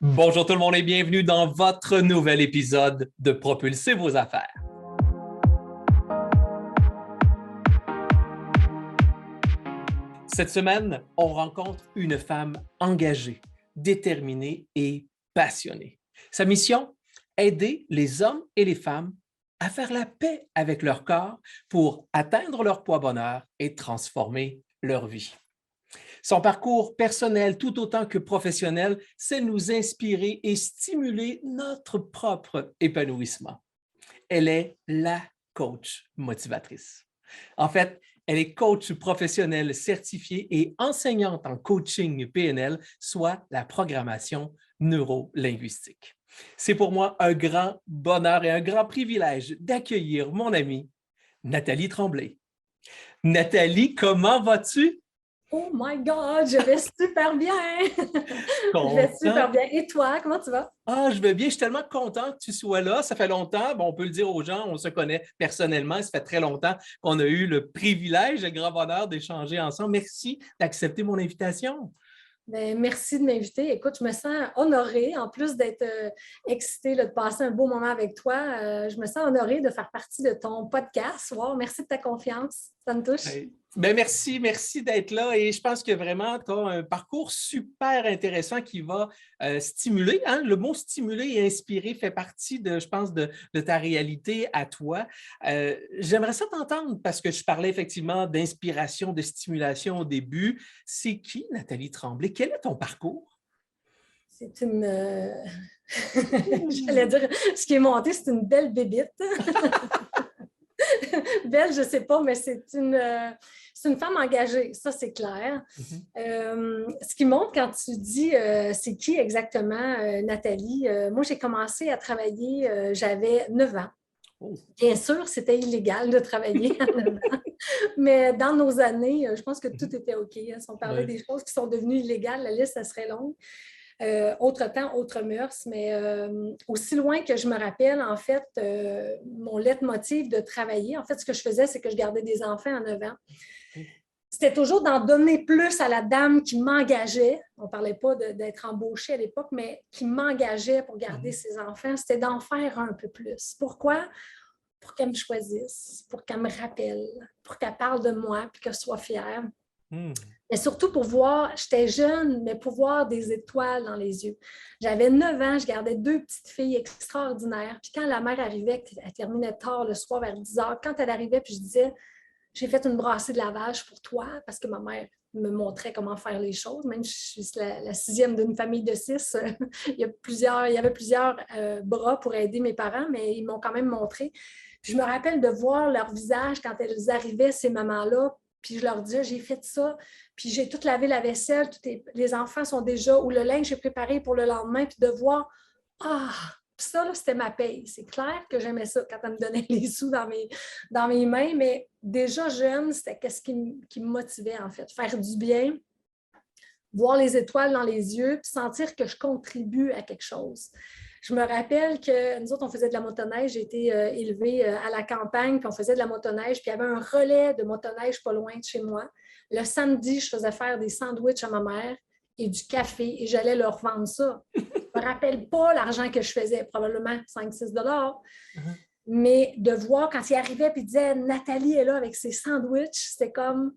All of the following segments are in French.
Bonjour tout le monde et bienvenue dans votre nouvel épisode de Propulser vos affaires. Cette semaine, on rencontre une femme engagée, déterminée et passionnée. Sa mission, aider les hommes et les femmes à faire la paix avec leur corps pour atteindre leur poids bonheur et transformer leur vie. Son parcours personnel tout autant que professionnel, c'est nous inspirer et stimuler notre propre épanouissement. Elle est la coach motivatrice. En fait, elle est coach professionnelle certifiée et enseignante en coaching PNL, soit la programmation neuro-linguistique. C'est pour moi un grand bonheur et un grand privilège d'accueillir mon amie Nathalie Tremblay. Nathalie, comment vas-tu? Oh my God, je vais super bien! Je vais super bien. Et toi, comment tu vas? Ah, je vais bien. Je suis tellement content que tu sois là. Ça fait longtemps. Bon, on peut le dire aux gens, on se connaît personnellement. Ça fait très longtemps qu'on a eu le privilège et le grand bonheur d'échanger ensemble. Merci d'accepter mon invitation. Bien, merci de m'inviter. Écoute, je me sens honorée, en plus d'être excitée là, de passer un beau moment avec toi. Je me sens honorée de faire partie de ton podcast. Wow, merci de ta confiance. Ça me touche. Hey. Ben merci d'être là et je pense que vraiment tu as un parcours super intéressant qui va stimuler. Hein? Le mot stimuler et inspirer fait partie de, je pense, de ta réalité à toi. J'aimerais ça t'entendre parce que je parlais effectivement d'inspiration, de stimulation au début. C'est qui Nathalie Tremblay? Quel est ton parcours? C'est une... J'allais dire, ce qui est monté, c'est une belle bébite. Belle, je ne sais pas, mais c'est une femme engagée, ça c'est clair. Ce qui montre quand tu dis c'est qui exactement Nathalie, moi j'ai commencé à travailler, j'avais 9 ans. Oh. Bien sûr, c'était illégal de travailler à 9 ans, mais dans nos années, je pense que tout était OK. Hein. Si on parlait des choses qui sont devenues illégales, la liste, ça serait longue. Autre temps, autre mœurs, mais aussi loin que je me rappelle, en fait, mon leitmotiv de travailler, en fait, ce que je faisais, c'est que je gardais des enfants à 9 ans. C'était toujours d'en donner plus à la dame qui m'engageait. On ne parlait pas d'être embauchée à l'époque, mais qui m'engageait pour garder ses enfants. C'était d'en faire un peu plus. Pourquoi? Pour qu'elle me choisisse, pour qu'elle me rappelle, pour qu'elle parle de moi puis qu'elle soit fière. Mais surtout pour voir, j'étais jeune, mais pour voir des étoiles dans les yeux. J'avais 9 ans, je gardais 2 petites filles extraordinaires. Puis quand la mère arrivait, elle terminait tard le soir vers 10 heures, quand elle arrivait, puis je disais, j'ai fait une brassée de lavage pour toi, parce que ma mère me montrait comment faire les choses. Même si je suis la sixième d'une famille de 6, il y avait plusieurs bras pour aider mes parents, mais ils m'ont quand même montré. Puis je me rappelle de voir leur visage quand elles arrivaient, ces mamans-là, puis je leur disais, j'ai fait ça, puis j'ai tout lavé la vaisselle, les enfants sont déjà, ou le linge est préparé pour le lendemain, puis de voir, ça, là, c'était ma paye. C'est clair que j'aimais ça quand elle me donnait les sous dans mes mains, mais déjà jeune, c'était qu'est-ce qui me motivait, en fait. Faire du bien, voir les étoiles dans les yeux, puis sentir que je contribue à quelque chose. Je me rappelle que nous autres, on faisait de la motoneige. J'ai été élevée à la campagne, puis on faisait de la motoneige, puis il y avait un relais de motoneige pas loin de chez moi. Le samedi, je faisais faire des sandwichs à ma mère et du café, et j'allais leur vendre ça. Je ne me rappelle pas l'argent que je faisais, probablement 5-6 $. Mais de voir quand il arrivait et il disait « Nathalie est là avec ses sandwichs », c'était comme,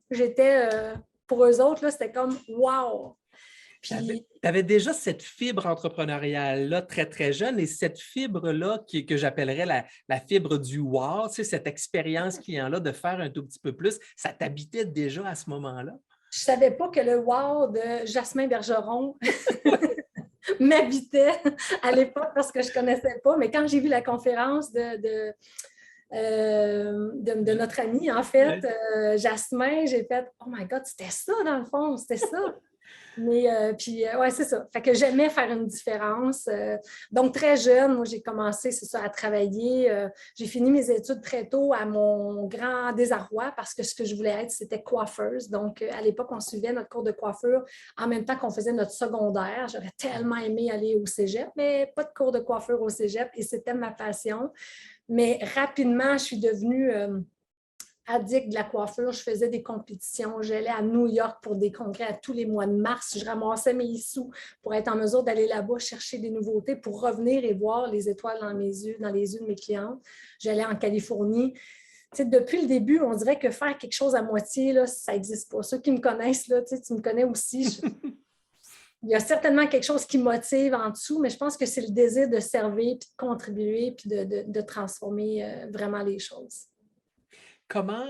pour eux autres, là, c'était comme « wow ». Tu avais déjà cette fibre entrepreneuriale-là très, très jeune et cette fibre-là que j'appellerais la fibre du wow, tu sais, cette expérience client-là de faire un tout petit peu plus, ça t'habitait déjà à ce moment-là? Je ne savais pas que le wow de Jasmin Bergeron m'habitait à l'époque parce que je ne connaissais pas, mais quand j'ai vu la conférence de notre amie, en fait, Jasmin, j'ai fait « Oh my God, c'était ça dans le fond, c'était ça! » Mais ouais, c'est ça. Fait que j'aimais faire une différence. Donc, très jeune, moi, j'ai commencé, c'est ça, à travailler. J'ai fini mes études très tôt à mon grand désarroi parce que ce que je voulais être, c'était coiffeuse. Donc, à l'époque, on suivait notre cours de coiffure en même temps qu'on faisait notre secondaire. J'aurais tellement aimé aller au cégep, mais pas de cours de coiffure au cégep et c'était ma passion. Mais rapidement, je suis devenue addict de la coiffure. Je faisais des compétitions. J'allais à New York pour des congrès à tous les mois de mars. Je ramassais mes sous pour être en mesure d'aller là-bas chercher des nouveautés pour revenir et voir les étoiles dans mes yeux, dans les yeux de mes clientes. J'allais en Californie. Tu sais, depuis le début, on dirait que faire quelque chose à moitié, là, ça n'existe pas. Ceux qui me connaissent, là, tu me connais aussi. Il y a certainement quelque chose qui motive en dessous, mais je pense que c'est le désir de servir, puis de contribuer, puis de transformer vraiment les choses. Comment,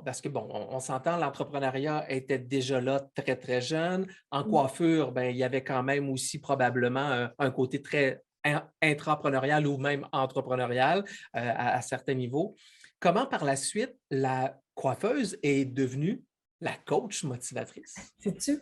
parce que on s'entend, l'entrepreneuriat était déjà là très, très jeune. En coiffure, il y avait quand même aussi probablement un côté très intrapreneurial ou même entrepreneurial à certains niveaux. Comment, par la suite, la coiffeuse est devenue la coach motivatrice? Sais-tu?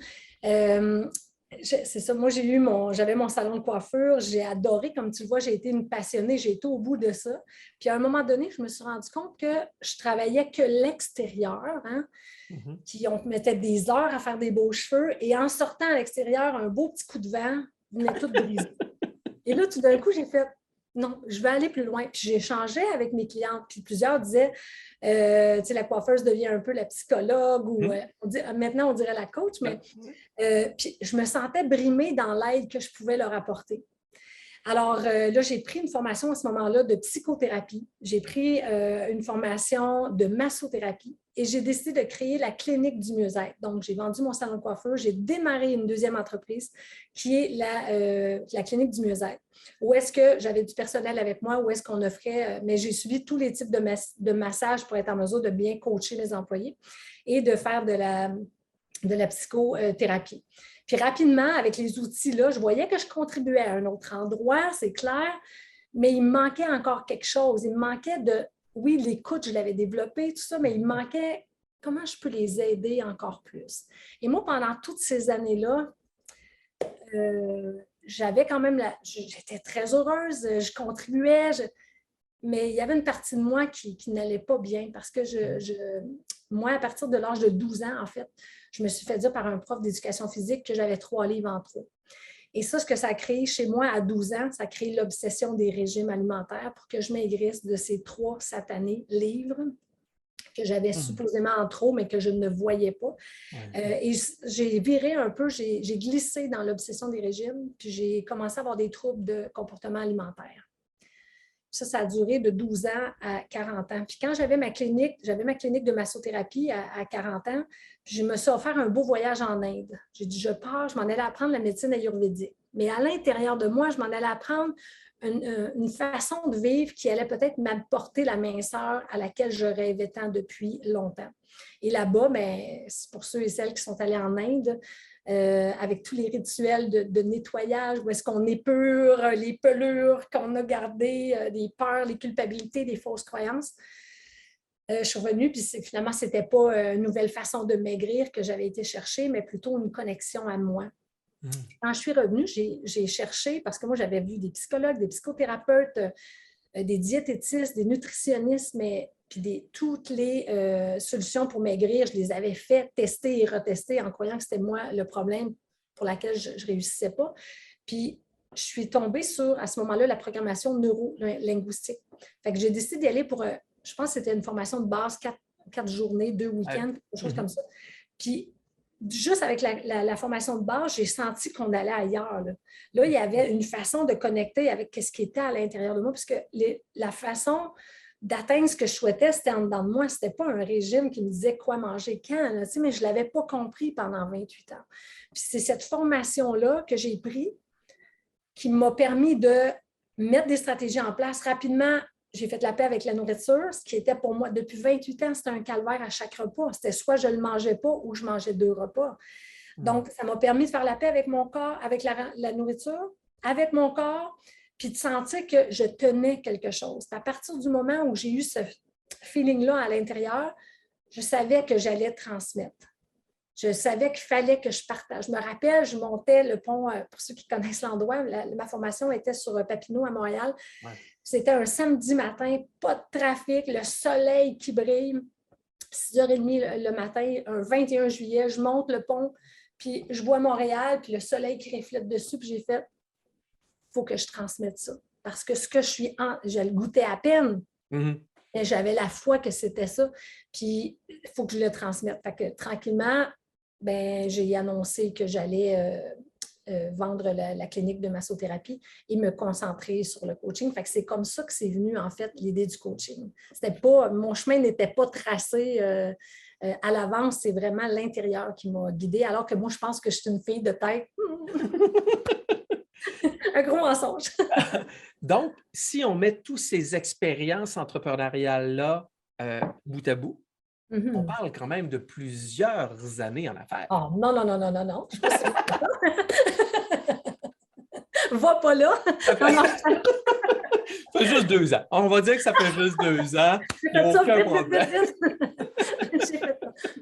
C'est ça, moi j'avais mon salon de coiffure, j'ai adoré, comme tu le vois, j'ai été une passionnée, j'ai été au bout de ça. Puis à un moment donné, je me suis rendu compte que je travaillais que l'extérieur, hein, puis on mettait des heures à faire des beaux cheveux, et en sortant à l'extérieur, un beau petit coup de vent venait tout briser. Et là, tout d'un coup, j'ai fait non, je vais aller plus loin. Puis j'ai échangé avec mes clientes, puis plusieurs disaient, la coiffeuse devient un peu la psychologue, ou maintenant on dirait la coach, mais puis je me sentais brimée dans l'aide que je pouvais leur apporter. Alors là, j'ai pris une formation à ce moment-là de psychothérapie. J'ai pris une formation de massothérapie et j'ai décidé de créer la clinique du mieux-être. Donc, j'ai vendu mon salon de coiffure, j'ai démarré une deuxième entreprise qui est la clinique du mieux-être. Où est-ce que j'avais du personnel avec moi, où est-ce qu'on offrait, mais j'ai suivi tous les types de massages pour être en mesure de bien coacher mes employés et de faire de la psychothérapie. Puis rapidement, avec les outils-là, je voyais que je contribuais à un autre endroit, c'est clair, mais il me manquait encore quelque chose. Il me manquait oui, l'écoute, je l'avais développé, tout ça, mais il me manquait comment je peux les aider encore plus. Et moi, pendant toutes ces années-là, j'avais quand même, j'étais très heureuse, je contribuais, mais il y avait une partie de moi qui n'allait pas bien parce que moi, à partir de l'âge de 12 ans, en fait, je me suis fait dire par un prof d'éducation physique que j'avais 3 livres en trop. Et ça, ce que ça a créé chez moi à 12 ans, ça a créé l'obsession des régimes alimentaires pour que je maigrisse de ces 3 satanés livres que j'avais supposément en trop, mais que je ne voyais pas. Et j'ai viré un peu, j'ai glissé dans l'obsession des régimes, puis j'ai commencé à avoir des troubles de comportement alimentaire. Ça a duré de 12 ans à 40 ans. Puis quand j'avais ma clinique de massothérapie à 40 ans, puis je me suis offert un beau voyage en Inde. J'ai dit, je pars, je m'en allais apprendre la médecine ayurvédique. Mais à l'intérieur de moi, je m'en allais apprendre une façon de vivre qui allait peut-être m'apporter la minceur à laquelle je rêvais tant depuis longtemps. Et là-bas, c'est pour ceux et celles qui sont allés en Inde, avec tous les rituels de nettoyage, où est-ce qu'on épure les pelures qu'on a gardées, les peurs, les culpabilités, les fausses croyances. Je suis revenue, puis finalement, ce n'était pas une nouvelle façon de maigrir que j'avais été chercher, mais plutôt une connexion à moi. Quand je suis revenue, j'ai cherché, parce que moi, j'avais vu des psychologues, des psychothérapeutes, des diététistes, des nutritionnistes, puis toutes les solutions pour maigrir, je les avais fait tester et retester en croyant que c'était moi le problème pour lequel je ne réussissais pas. Puis, je suis tombée sur, à ce moment-là, la programmation neuro-linguistique. Fait que j'ai décidé d'y aller pour, je pense que c'était une formation de base, 4 journées, 2 week-ends, quelque chose comme ça. Puis, juste avec la formation de base, j'ai senti qu'on allait ailleurs. Là, il y avait une façon de connecter avec ce qui était à l'intérieur de moi, puisque la façon d'atteindre ce que je souhaitais, c'était en dedans de moi. Ce n'était pas un régime qui me disait quoi manger quand, là, mais je ne l'avais pas compris pendant 28 ans. Puis c'est cette formation-là que j'ai prise qui m'a permis de mettre des stratégies en place rapidement. J'ai fait la paix avec la nourriture, ce qui était pour moi, depuis 28 ans, c'était un calvaire à chaque repas. C'était soit je ne le mangeais pas ou je mangeais 2 repas. Donc, ça m'a permis de faire la paix avec mon corps, avec la nourriture, avec mon corps, puis de sentir que je tenais quelque chose. À partir du moment où j'ai eu ce feeling-là à l'intérieur, je savais que j'allais transmettre. Je savais qu'il fallait que je partage. Je me rappelle, je montais le pont, pour ceux qui connaissent l'endroit, ma formation était sur Papineau à Montréal. Ouais. C'était un samedi matin, pas de trafic, le soleil qui brille. 6h30 le matin, un 21 juillet, je monte le pont, puis je vois Montréal, puis le soleil qui reflète dessus, puis j'ai fait, il faut que je transmette ça. Parce que ce que je le goûtais à peine. Mais j'avais la foi que c'était ça. Puis, il faut que je le transmette. Fait que tranquillement, ben, j'ai annoncé que j'allais vendre la clinique de massothérapie et me concentrer sur le coaching. Fait que c'est comme ça que c'est venu, en fait, l'idée du coaching. Mon chemin n'était pas tracé à l'avance, c'est vraiment l'intérieur qui m'a guidée, alors que moi, je pense que je suis une fille de tête. Un gros mensonge. Donc, si on met toutes ces expériences entrepreneuriales-là bout à bout, on parle quand même de plusieurs années en affaires. Oh, non, non, non, non, non, non. Je ne suis pas Va pas là. Ça fait juste 2 ans. On va dire que ça fait juste 2 ans. Il n'y a aucun problème.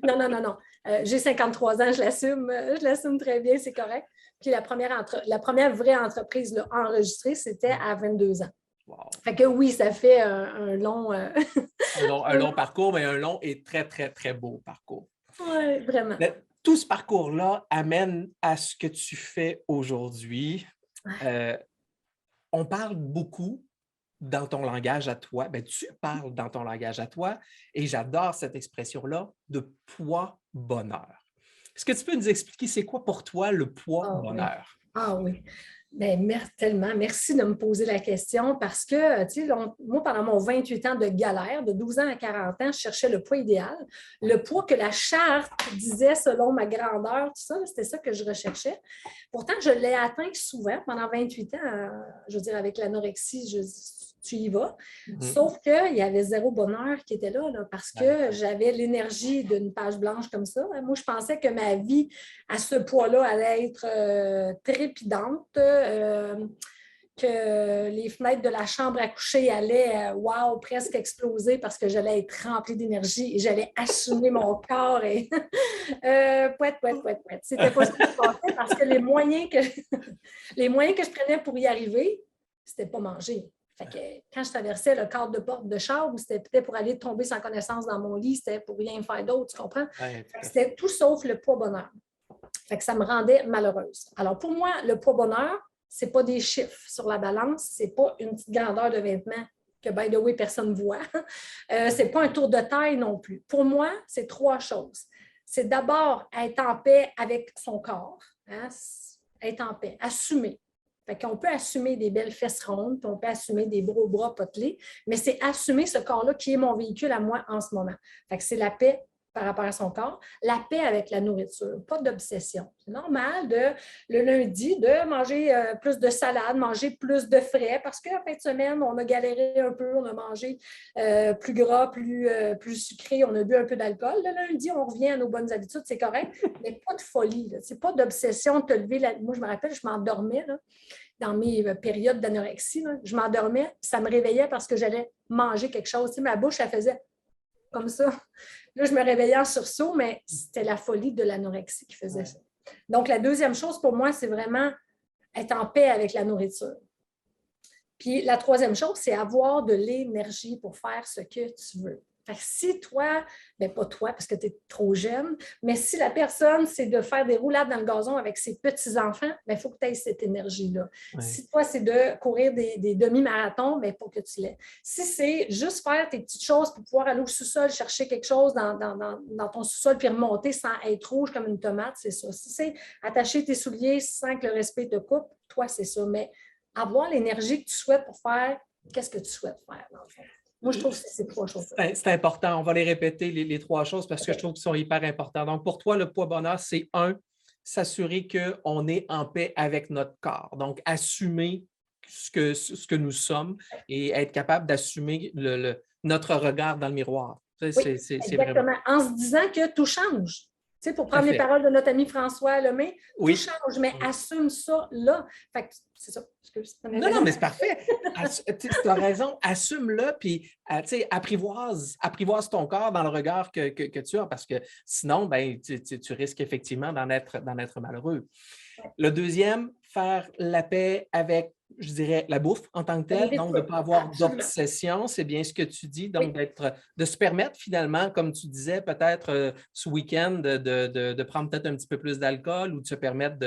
Non, non, non, non. J'ai 53 ans, je l'assume très bien, c'est correct. Puis la première vraie entreprise là, enregistrée, c'était à 22 ans. Wow. Fait que oui, ça fait un long... un long parcours, mais un long et très, très, très beau parcours. Oui, vraiment. Mais tout ce parcours-là amène à ce que tu fais aujourd'hui. On parle beaucoup dans ton langage à toi. Ben, tu parles dans ton langage à toi et j'adore cette expression-là de poids-bonheur. Est-ce que tu peux nous expliquer c'est quoi pour toi le poids-bonheur? Oui. Ah oui. Bien, tellement. Merci de me poser la question parce que, tu sais, moi, pendant mon 28 ans de galère, de 12 ans à 40 ans, je cherchais le poids idéal. Le poids que la charte disait selon ma grandeur, tout ça, c'était ça que je recherchais. Pourtant, je l'ai atteint souvent pendant 28 ans. Je veux dire, avec l'anorexie, tu y vas. Sauf qu'il y avait zéro bonheur qui était là parce que j'avais l'énergie d'une page blanche comme ça. Moi, je pensais que ma vie à ce poids-là allait être trépidante, que les fenêtres de la chambre à coucher allaient, presque exploser parce que j'allais être remplie d'énergie et j'allais assumer mon corps et pouette. C'était pas ce qui se passait parce que les moyens que je prenais pour y arriver, c'était pas manger. Fait que quand je traversais le cadre de porte de chambre, c'était peut-être pour aller tomber sans connaissance dans mon lit, c'était pour rien faire d'autre, tu comprends? C'était tout sauf le poids-bonheur. Fait que ça me rendait malheureuse. Alors pour moi, le poids-bonheur, ce n'est pas des chiffres sur la balance, ce n'est pas une petite grandeur de vêtements que, by the way, personne ne voit. Ce n'est pas un tour de taille non plus. Pour moi, c'est 3 choses. C'est d'abord être en paix avec son corps, hein? Être en paix, assumer. Fait qu'on peut assumer des belles fesses rondes, puis on peut assumer des gros bras potelés, mais c'est assumer ce corps-là qui est mon véhicule à moi en ce moment. Fait que c'est la paix par rapport à son corps, la paix avec la nourriture, pas d'obsession. C'est normal le lundi de manger plus de salade, manger plus de frais, parce qu'en fin de semaine, on a galéré un peu, on a mangé plus gras, plus sucré, on a bu un peu d'alcool. Le lundi, on revient à nos bonnes habitudes, c'est correct, mais pas de folie. C'est pas d'obsession de te lever. Moi, je me rappelle, je m'endormais dans mes périodes d'anorexie. Je m'endormais, ça me réveillait parce que j'allais manger quelque chose. Tu sais, ma bouche, elle faisait comme ça. Là, je me réveillais en sursaut, mais c'était la folie de l'anorexie qui faisait ça. Donc, la deuxième chose pour moi, c'est vraiment être en paix avec la nourriture. Puis la troisième chose, c'est avoir de l'énergie pour faire ce que tu veux. Fait que si toi, bien pas toi parce que tu es trop jeune, mais si la personne, c'est de faire des roulades dans le gazon avec ses petits-enfants, il faut que tu aies cette énergie-là. Ouais. Si toi, c'est de courir des demi-marathons, il faut que tu l'aies. Si c'est juste faire tes petites choses pour pouvoir aller au sous-sol, chercher quelque chose dans ton sous-sol puis remonter sans être rouge comme une tomate, c'est ça. Si c'est attacher tes souliers sans que le respect te coupe, toi, c'est ça. Mais avoir l'énergie que tu souhaites pour faire, qu'est-ce que tu souhaites faire, dans le fond? Moi, je trouve que c'est ces 3 choses. C'est important. On va les répéter, les 3 choses, parce que je trouve qu'ils sont hyper importants. Donc, pour toi, le poids-bonheur, c'est 1, s'assurer qu'on est en paix avec notre corps. Donc, assumer ce que nous sommes et être capable d'assumer notre regard dans le miroir. Oui, exactement. Vraiment... En se disant que tout change. Tu sais, pour prendre les paroles de notre ami François Lemay, tout change, mais assume ça là. Fait que c'est ça. Non, mais c'est parfait. Tu as raison, assume-le, puis apprivoise ton corps dans le regard que tu as, parce que sinon, ben, tu risques effectivement d'en être malheureux. Le deuxième, faire la paix avec je dirais, la bouffe en tant que telle, donc de ne pas avoir d'obsession, c'est bien ce que tu dis, donc de se permettre finalement, comme tu disais, peut-être ce week-end, de prendre peut-être un petit peu plus d'alcool ou de se permettre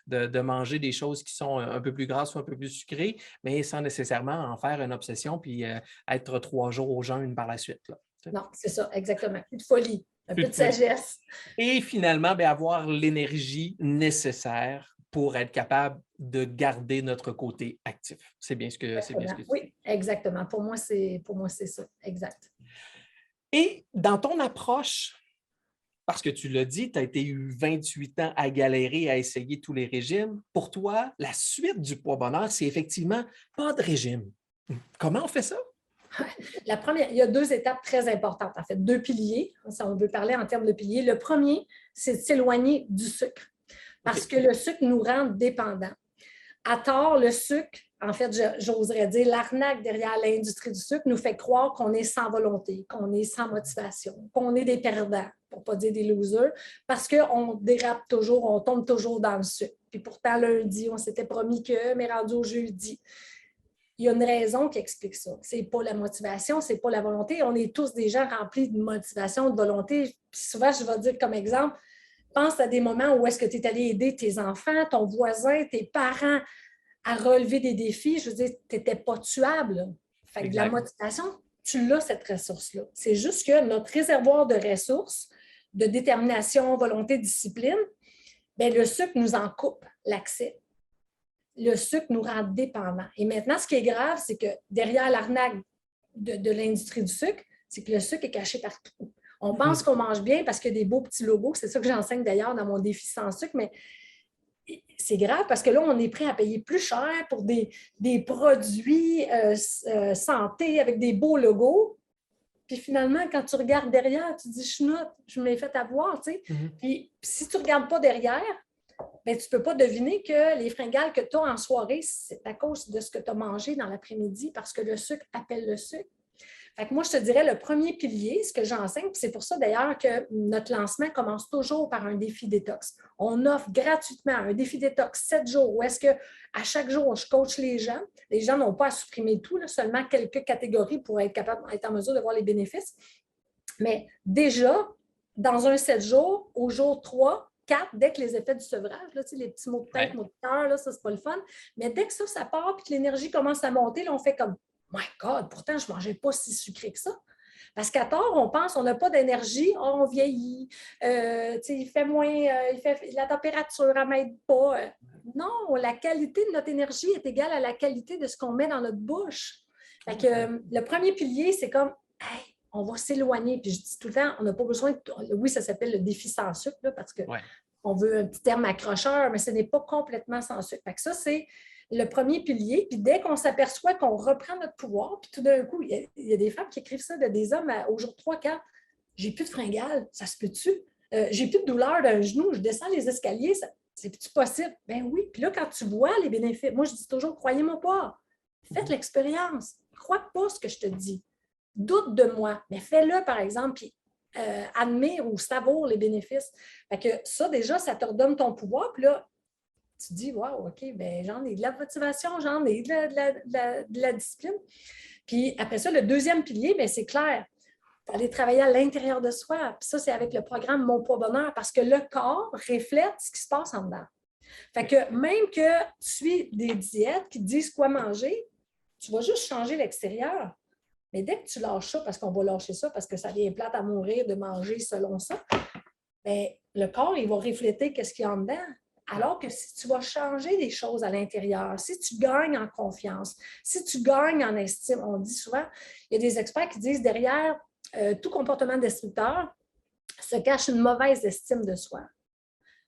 de manger des choses qui sont un peu plus grasses ou un peu plus sucrées, mais sans nécessairement en faire une obsession puis être 3 jours au jeûne par la suite. Là. Non, c'est ça, exactement. Plus de folie, un peu de sagesse. Et finalement, bien, avoir l'énergie nécessaire pour être capable de garder notre côté actif. C'est bien ce que tu dis. Oui, exactement. Pour moi, c'est ça. Exact. Et dans ton approche, parce que tu l'as dit, tu as été 28 ans à galérer, à essayer tous les régimes. Pour toi, la suite du poids bonheur, c'est effectivement pas de régime. Comment on fait ça? La première, il y a 2 étapes très importantes, en fait, 2 piliers. Si on veut parler en termes de piliers. Le premier, c'est de s'éloigner du sucre parce que le sucre nous rend dépendants. À tort, le sucre, en fait, j'oserais dire, l'arnaque derrière l'industrie du sucre nous fait croire qu'on est sans volonté, qu'on est sans motivation, qu'on est des perdants, pour ne pas dire des losers, parce qu'on dérape toujours, on tombe toujours dans le sucre. Puis pourtant, lundi, on s'était promis que, mais rendu au jeudi. Il y a une raison qui explique ça. Ce n'est pas la motivation, ce n'est pas la volonté. On est tous des gens remplis de motivation, de volonté. Puis souvent, je vais dire comme exemple, pense à des moments où est-ce que tu es allé aider tes enfants, ton voisin, tes parents à relever des défis. Je veux dire, tu n'étais pas tuable. Fait que de la motivation, tu l'as, cette ressource-là. C'est juste que notre réservoir de ressources, de détermination, volonté, discipline, bien, le sucre nous en coupe l'accès. Le sucre nous rend dépendants. Et maintenant, ce qui est grave, c'est que derrière l'arnaque de l'industrie du sucre, c'est que le sucre est caché partout. On pense qu'on mange bien parce qu'il y a des beaux petits logos. C'est ça que j'enseigne d'ailleurs dans mon défi sans sucre, mais c'est grave parce que là, on est prêt à payer plus cher pour des produits santé avec des beaux logos. Puis finalement, quand tu regardes derrière, tu te dis, chenoute, je me l'ai fait avoir. Tu sais. Puis si tu ne regardes pas derrière, bien, tu ne peux pas deviner que les fringales que tu as en soirée, c'est à cause de ce que tu as mangé dans l'après-midi parce que le sucre appelle le sucre. Fait que moi, je te dirais le premier pilier, ce que j'enseigne, c'est pour ça d'ailleurs que notre lancement commence toujours par un défi détox. On offre gratuitement un défi détox 7 jours où est-ce qu'à chaque jour, je coach les gens. Les gens n'ont pas à supprimer tout, là, seulement quelques catégories pour être capable d'être en mesure de voir les bénéfices. Mais déjà, dans un 7 jours, au jour 3, 4, dès que les effets du sevrage, là, les petits mots de tête, mots de cœur, là, ça, c'est pas le fun. Mais dès que ça part et que l'énergie commence à monter, là, on fait comme My God, pourtant, je ne mangeais pas si sucré que ça. Parce qu'à tort, on pense qu'on n'a pas d'énergie, on vieillit, il fait moins, la température ne m'aide pas. Non, la qualité de notre énergie est égale à la qualité de ce qu'on met dans notre bouche. Fait que, le premier pilier, c'est comme, hey, on va s'éloigner. Puis je dis tout le temps, on n'a pas besoin de... Oui, ça s'appelle le défi sans sucre, là, parce qu'on veut un petit terme accrocheur, mais ce n'est pas complètement sans sucre. Fait que ça, c'est le premier pilier. Puis dès qu'on s'aperçoit qu'on reprend notre pouvoir, puis tout d'un coup, il y a des femmes qui écrivent ça, des hommes au jour 3, 4, j'ai plus de fringales, ça se peut-tu? J'ai plus de douleur d'un genou, je descends les escaliers, c'est-tu possible? Ben oui. Puis là, quand tu vois les bénéfices, moi, je dis toujours, croyez-moi pas, faites l'expérience. Crois pas ce que je te dis. Doute de moi, mais fais-le, par exemple, puis admire ou savoure les bénéfices. Fait que ça, déjà, ça te redonne ton pouvoir. Puis là, tu dis, wow, OK, ben j'en ai de la motivation, j'en ai de la discipline. Puis après ça, le deuxième pilier, bien, c'est clair. Il faut aller travailler à l'intérieur de soi. Puis ça, c'est avec le programme Mon Poids Bonheur parce que le corps reflète ce qui se passe en dedans. Fait que même que tu suis des diètes qui te disent quoi manger, tu vas juste changer l'extérieur. Mais dès que tu lâches ça, parce qu'on va lâcher ça, parce que ça vient plate à mourir de manger selon ça, bien, le corps, il va refléter ce qu'il y a en dedans. Alors que si tu vas changer des choses à l'intérieur, si tu gagnes en confiance, si tu gagnes en estime, on dit souvent, il y a des experts qui disent derrière tout comportement destructeur se cache une mauvaise estime de soi.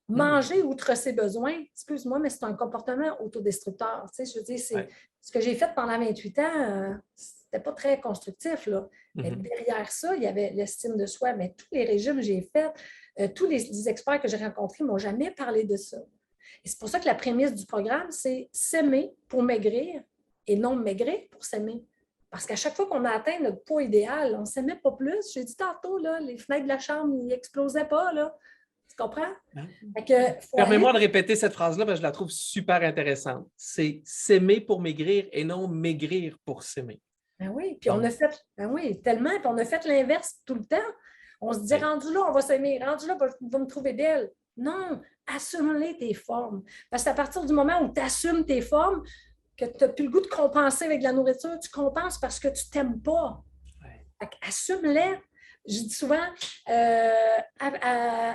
Manger outre ses besoins, excuse-moi, mais c'est un comportement autodestructeur. Tu sais, je veux dire, c'est ce que j'ai fait pendant 28 ans, c'était pas très constructif, là. Mais derrière ça, il y avait l'estime de soi. Mais tous les régimes que j'ai faits, tous les experts que j'ai rencontrés ne m'ont jamais parlé de ça. Et c'est pour ça que la prémisse du programme, c'est s'aimer pour maigrir et non maigrir pour s'aimer. Parce qu'à chaque fois qu'on a atteint notre poids idéal, on ne s'aimait pas plus. J'ai dit tantôt, là, les fenêtres de la chambre n'explosaient pas. Là. Tu comprends? Hein? Fait que, Permets-moi de répéter cette phrase-là parce que je la trouve super intéressante. C'est s'aimer pour maigrir et non maigrir pour s'aimer. Ben oui, puis on Donc, a fait, ben oui, tellement, puis on a fait l'inverse tout le temps. On se dit, oui. rendu là, on va s'aimer, rendu là, va me trouver belle. Non, assume-les tes formes. Parce qu'à partir du moment où tu assumes tes formes, que tu n'as plus le goût de compenser avec de la nourriture, tu compenses parce que tu ne t'aimes pas. Ouais. Assume-les. Je dis souvent,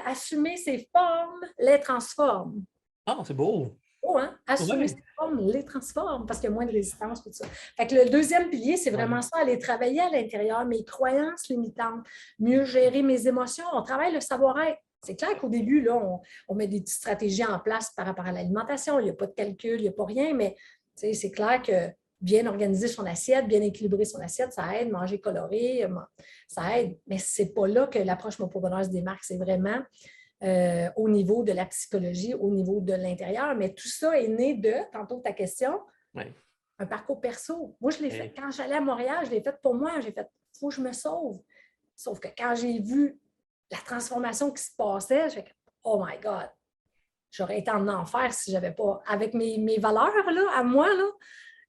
assumer ses formes les transforme. Ah, c'est beau. Oh, hein? Assumer Ouais. ses formes les transforme parce qu'il y a moins de résistance. Tout ça. Fait que le deuxième pilier, c'est vraiment Ouais. ça, aller travailler à l'intérieur, mes croyances limitantes, mieux gérer mes émotions. On travaille le savoir-être. C'est clair qu'au début, là, on met des petites stratégies en place par rapport à l'alimentation. Il n'y a pas de calcul, il n'y a pas rien, mais c'est clair que bien organiser son assiette, bien équilibrer son assiette, ça aide, manger coloré, ça aide. Mais ce n'est pas là que l'approche Mon Pot Bonheur se démarque. C'est vraiment au niveau de la psychologie, au niveau de l'intérieur. Mais tout ça est né de, tantôt ta question, Ouais. un parcours perso. Moi, je l'ai fait quand j'allais à Montréal, je l'ai fait pour moi. J'ai fait, il faut que je me sauve. Sauf que quand j'ai vu la transformation qui se passait, j'ai fait, oh my God, j'aurais été en enfer si je n'avais pas, avec mes valeurs là, à moi, là,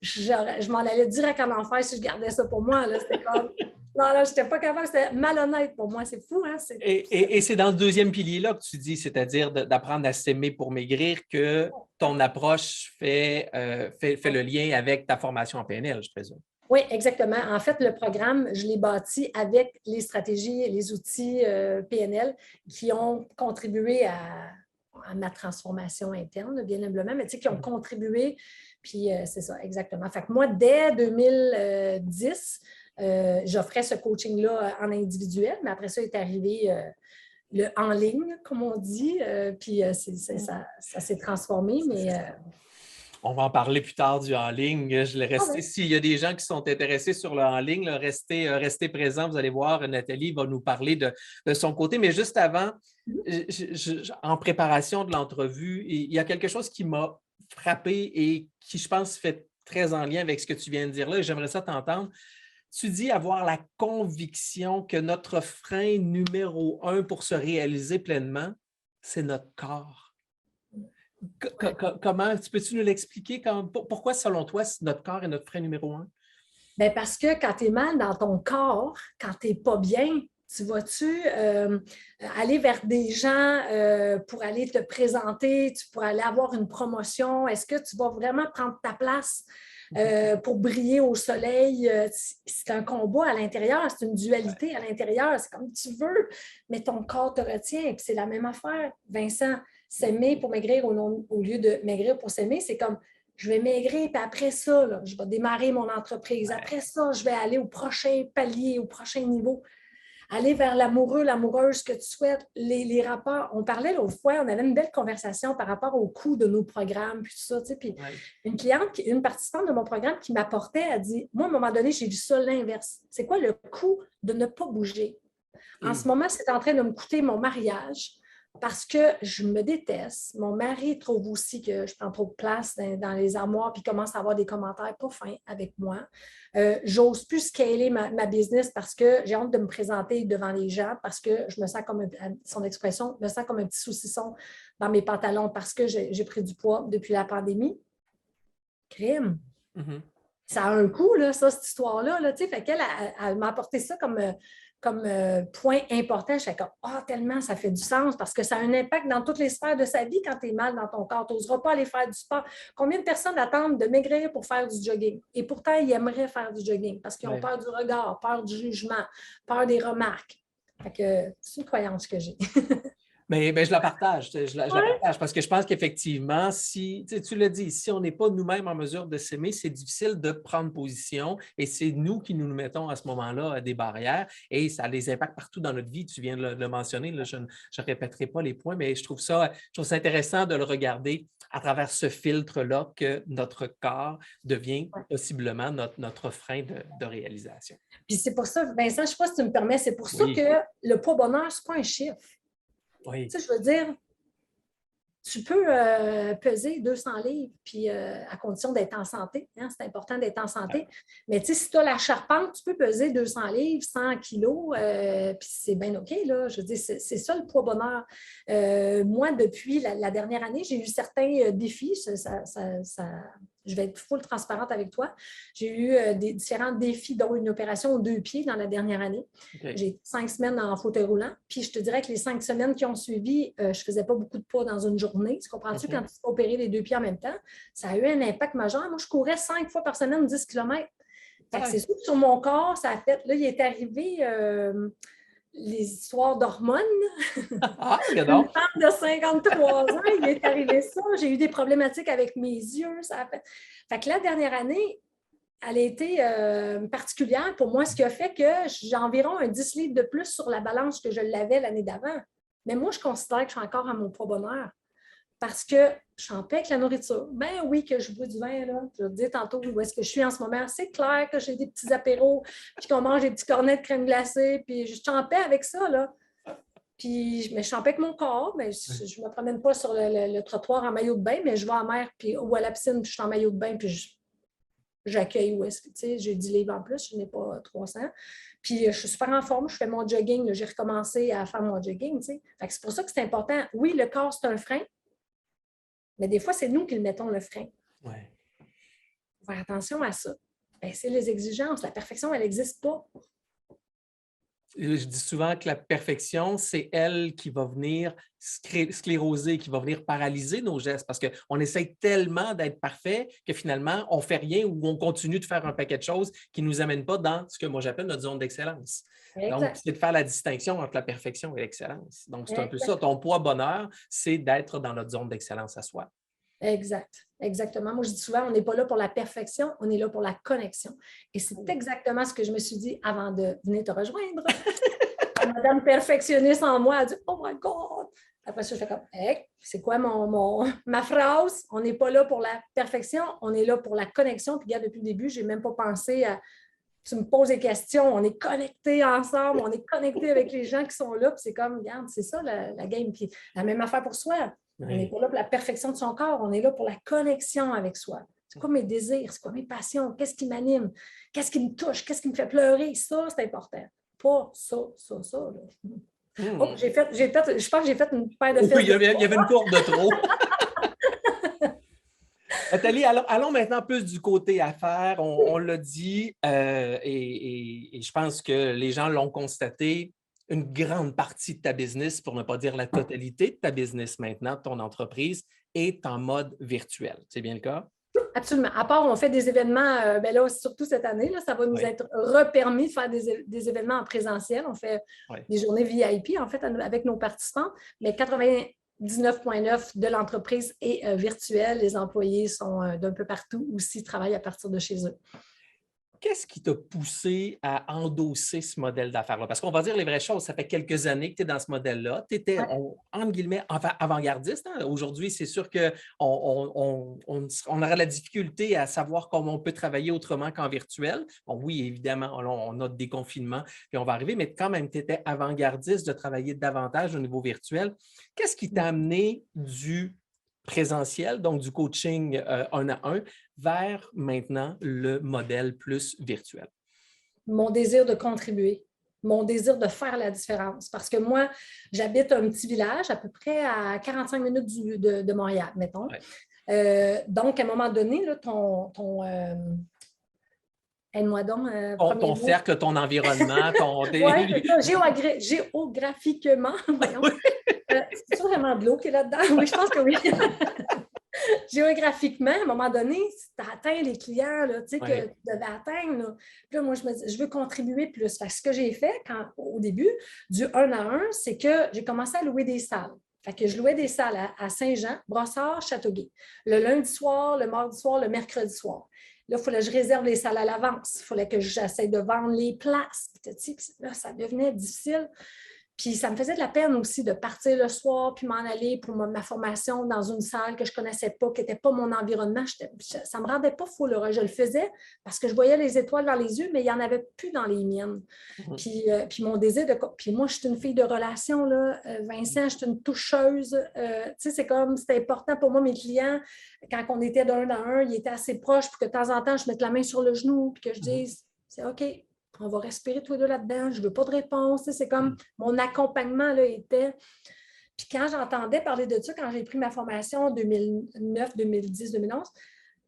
je m'en allais direct en enfer si je gardais ça pour moi. C'était comme, non, là, je n'étais pas capable, c'était malhonnête pour moi. C'est fou, hein? Et c'est dans le deuxième pilier-là que tu dis, c'est-à-dire d'apprendre à s'aimer pour maigrir, que ton approche fait le lien avec ta formation en PNL, je présume. Oui, exactement. En fait, le programme, je l'ai bâti avec les stratégies et les outils PNL qui ont contribué à ma transformation interne, bien humblement, mais qui ont contribué. Puis c'est ça, exactement. Fait que moi, dès 2010, j'offrais ce coaching-là en individuel, mais après ça est arrivé le en ligne, comme on dit. Puis ça s'est transformé, mais... On va en parler plus tard du en ligne. Je l'ai resté. ouais. S'il y a des gens qui sont intéressés sur le en ligne, là, restez présents. Vous allez voir, Nathalie va nous parler de son côté. Mais juste avant, en préparation de l'entrevue, il y a quelque chose qui m'a frappé et qui, je pense, fait très en lien avec ce que tu viens de dire là. J'aimerais ça t'entendre. Tu dis avoir la conviction que notre frein numéro 1 pour se réaliser pleinement, c'est notre corps. Comment, peux-tu nous l'expliquer? Pourquoi, selon toi, notre corps est notre frein numéro 1? Bien, parce que quand tu es mal dans ton corps, quand tu n'es pas bien, tu vas-tu aller vers des gens pour aller te présenter, pour aller avoir une promotion? Est-ce que tu vas vraiment prendre ta place pour briller au soleil? C'est un combat à l'intérieur, c'est une dualité à l'intérieur, c'est comme tu veux, mais ton corps te retient. Puis c'est la même affaire, Vincent. S'aimer pour maigrir au lieu de maigrir pour s'aimer, c'est comme je vais maigrir, puis après ça, là, je vais démarrer mon entreprise. Après ça, je vais aller au prochain palier, au prochain niveau. Aller vers l'amoureux, l'amoureuse que tu souhaites, les rapports. On parlait l'autre fois, on avait une belle conversation par rapport au coût de nos programmes, puis tout ça. Tu sais, puis une cliente, une participante de mon programme qui m'apportait, a dit, moi, à un moment donné, j'ai vu ça l'inverse. C'est quoi le coût de ne pas bouger? En ce moment, c'est en train de me coûter mon mariage, parce que je me déteste. Mon mari trouve aussi que je prends trop de place dans les armoires puis commence à avoir des commentaires pas fins avec moi. J'ose plus scaler ma business parce que j'ai honte de me présenter devant les gens parce que je me sens comme, son expression, je me sens comme un petit saucisson dans mes pantalons parce que j'ai pris du poids depuis la pandémie. Crime. Ça a un coût, là, ça, cette histoire-là. Là, fait qu'elle elle m'a apporté ça comme point important. Je suis comme, tellement ça fait du sens parce que ça a un impact dans toutes les sphères de sa vie quand tu es mal dans ton corps. Tu n'oseras pas aller faire du sport. Combien de personnes attendent de maigrir pour faire du jogging? Et pourtant, ils aimeraient faire du jogging parce qu'ils ont peur du regard, peur du jugement, peur des remarques. Fait que c'est une croyance que j'ai. Mais je la partage. Je la partage parce que je pense qu'effectivement, si tu l'as dit, si on n'est pas nous-mêmes en mesure de s'aimer, c'est difficile de prendre position et c'est nous qui nous mettons à ce moment-là des barrières et ça a des impacts partout dans notre vie. Tu viens de le mentionner, là, je ne répéterai pas les points, mais je trouve ça intéressant de le regarder à travers ce filtre-là que notre corps devient possiblement notre frein de réalisation. Puis c'est pour ça, Vincent, je ne sais pas si tu me permets, c'est pour ça que le poids bonheur, ce n'est pas un chiffre. Oui. Tu sais, je veux dire, tu peux peser 200 livres, puis à condition d'être en santé. Hein, c'est important d'être en santé. Mais tu sais, si tu as la charpente, tu peux peser 200 livres, 100 kilos, puis c'est bien OK, là. Je veux dire, c'est ça le poids bonheur. Moi, depuis la dernière année, j'ai eu certains défis. Je vais être full transparente avec toi. J'ai eu différents défis, dont une opération aux 2 pieds dans la dernière année. Okay. J'ai 5 semaines en fauteuil roulant. Puis je te dirais que les 5 semaines qui ont suivi, je ne faisais pas beaucoup de poids dans une journée. Tu comprends-tu? Quand tu t'es opéré les 2 pieds en même temps, ça a eu un impact majeur. Moi, je courais 5 fois par semaine 10 km. C'est sûr que sur mon corps, ça a fait. Là, il est arrivé les histoires d'hormones. Ah, une femme de 53 ans, il est arrivé ça. J'ai eu des problématiques avec mes yeux. Ça a fait que la dernière année, elle a été particulière pour moi, ce qui a fait que j'ai environ un 10 livres de plus sur la balance que je l'avais l'année d'avant. Mais moi, je considère que je suis encore à mon poids bonheur parce que je suis en paix avec la nourriture. Ben oui, que je bois du vin, là. Je vais te dire tantôt où est-ce que je suis en ce moment. C'est clair que j'ai des petits apéros, puis qu'on mange des petits cornets de crème glacée, puis je suis en paix avec ça, là. Puis, mais je suis en paix avec mon corps, mais je ne me promène pas sur le trottoir en maillot de bain, mais je vais à la mer ou à la piscine, puis je suis en maillot de bain, puis j'accueille où est-ce que, tu sais, j'ai 10 livres en plus, je n'ai pas 300. Puis, je suis super en forme, je fais mon jogging, j'ai recommencé à faire mon jogging, tu sais. Fait que c'est pour ça que c'est important. Oui, le corps, c'est un frein, mais des fois, c'est nous qui le mettons, le frein. Ouais. Faut faire attention à ça. Bien, c'est les exigences. La perfection, elle n'existe pas. Je dis souvent que la perfection, c'est elle qui va venir scléroser, qui va venir paralyser nos gestes parce qu'on essaie tellement d'être parfait que finalement, on ne fait rien ou on continue de faire un paquet de choses qui ne nous amènent pas dans ce que moi j'appelle notre zone d'excellence. Exact. Donc, c'est de faire la distinction entre la perfection et l'excellence. Donc, c'est un peu ça. Ton poids bonheur, c'est d'être dans notre zone d'excellence à soi. Exact. Exactement. Moi, je dis souvent, on n'est pas là pour la perfection, on est là pour la connexion. Et c'est exactement ce que je me suis dit avant de venir te rejoindre. Madame perfectionniste en moi a dit « Oh my God! » Après ça, je fais comme « Hey, c'est quoi ma phrase? On n'est pas là pour la perfection, on est là pour la connexion. » Puis regarde, depuis le début, je n'ai même pas pensé à… Tu me poses des questions, on est connectés ensemble, on est connectés avec les gens qui sont là. Puis c'est comme, regarde, c'est ça la game. Puis la même affaire pour soi. Oui. On n'est pas là pour la perfection de son corps, on est là pour la connexion avec soi. C'est quoi mes désirs? C'est quoi mes passions? Qu'est-ce qui m'anime? Qu'est-ce qui me touche? Qu'est-ce qui me fait pleurer? Ça, c'est important. Pas ça. Là. Oh, je pense que j'ai fait une paire de fesses. Oui, il y avait une courbe de trop. Nathalie, allons maintenant plus du côté affaires. On l'a dit et je pense que les gens l'ont constaté. Une grande partie de ta business, pour ne pas dire la totalité de ta business maintenant, de ton entreprise, est en mode virtuel. C'est bien le cas? Absolument. À part, on fait des événements, ben là, surtout cette année, là, ça va nous être repermis de faire des événements en présentiel. On fait des journées VIP, en fait, avec nos participants, mais 99,9 de l'entreprise est virtuelle. Les employés sont d'un peu partout aussi, travaillent à partir de chez eux. Qu'est-ce qui t'a poussé à endosser ce modèle d'affaires-là? Parce qu'on va dire les vraies choses, ça fait quelques années que tu es dans ce modèle-là. Tu étais, entre guillemets, avant-gardiste. Hein? Aujourd'hui, c'est sûr qu'on aura la difficulté à savoir comment on peut travailler autrement qu'en virtuel. Bon, oui, évidemment, on a des confinements, puis on va arriver, mais quand même, tu étais avant-gardiste de travailler davantage au niveau virtuel. Qu'est-ce qui t'a amené du présentiel, donc du coaching 1 à 1, vers maintenant le modèle plus virtuel? Mon désir de contribuer, mon désir de faire la différence. Parce que moi, j'habite un petit village à peu près à 45 minutes de Montréal, mettons. Ouais. Donc, à un moment donné, là, aide-moi donc. Ton cercle, ton environnement, ton… Oui, géographiquement, voyons. C'est vraiment de l'eau qui est là-dedans? Oui, je pense que oui. Géographiquement, à un moment donné, si tu as atteint les clients là, que tu devais atteindre, là, puis là, moi, je me dis, je veux contribuer plus. Fait que ce que j'ai fait au début, du 1 à 1, c'est que j'ai commencé à louer des salles. Fait que je louais des salles à Saint-Jean, Brossard, Châteauguay. Le lundi soir, le mardi soir, le mercredi soir. Là, il fallait que je réserve les salles à l'avance. Il fallait que j'essaie de vendre les places. Puis là, ça devenait difficile. Puis ça me faisait de la peine aussi de partir le soir puis m'en aller pour ma formation dans une salle que je ne connaissais pas, qui n'était pas mon environnement. Ça ne me rendait pas fou, Laura. Je le faisais parce que je voyais les étoiles dans les yeux, mais il n'y en avait plus dans les miennes. Puis mon désir de... Puis moi, je suis une fille de relation, là. Vincent, je suis une toucheuse. C'est comme, c'était important pour moi, mes clients, quand on était d'un dans un, ils étaient assez proches pour que de temps en temps, je mette la main sur le genou puis que je dise, c'est OK. On va respirer tous les deux là-dedans, je ne veux pas de réponse. C'est comme mon accompagnement là, était. Puis quand j'entendais parler de ça, quand j'ai pris ma formation en 2009, 2010, 2011,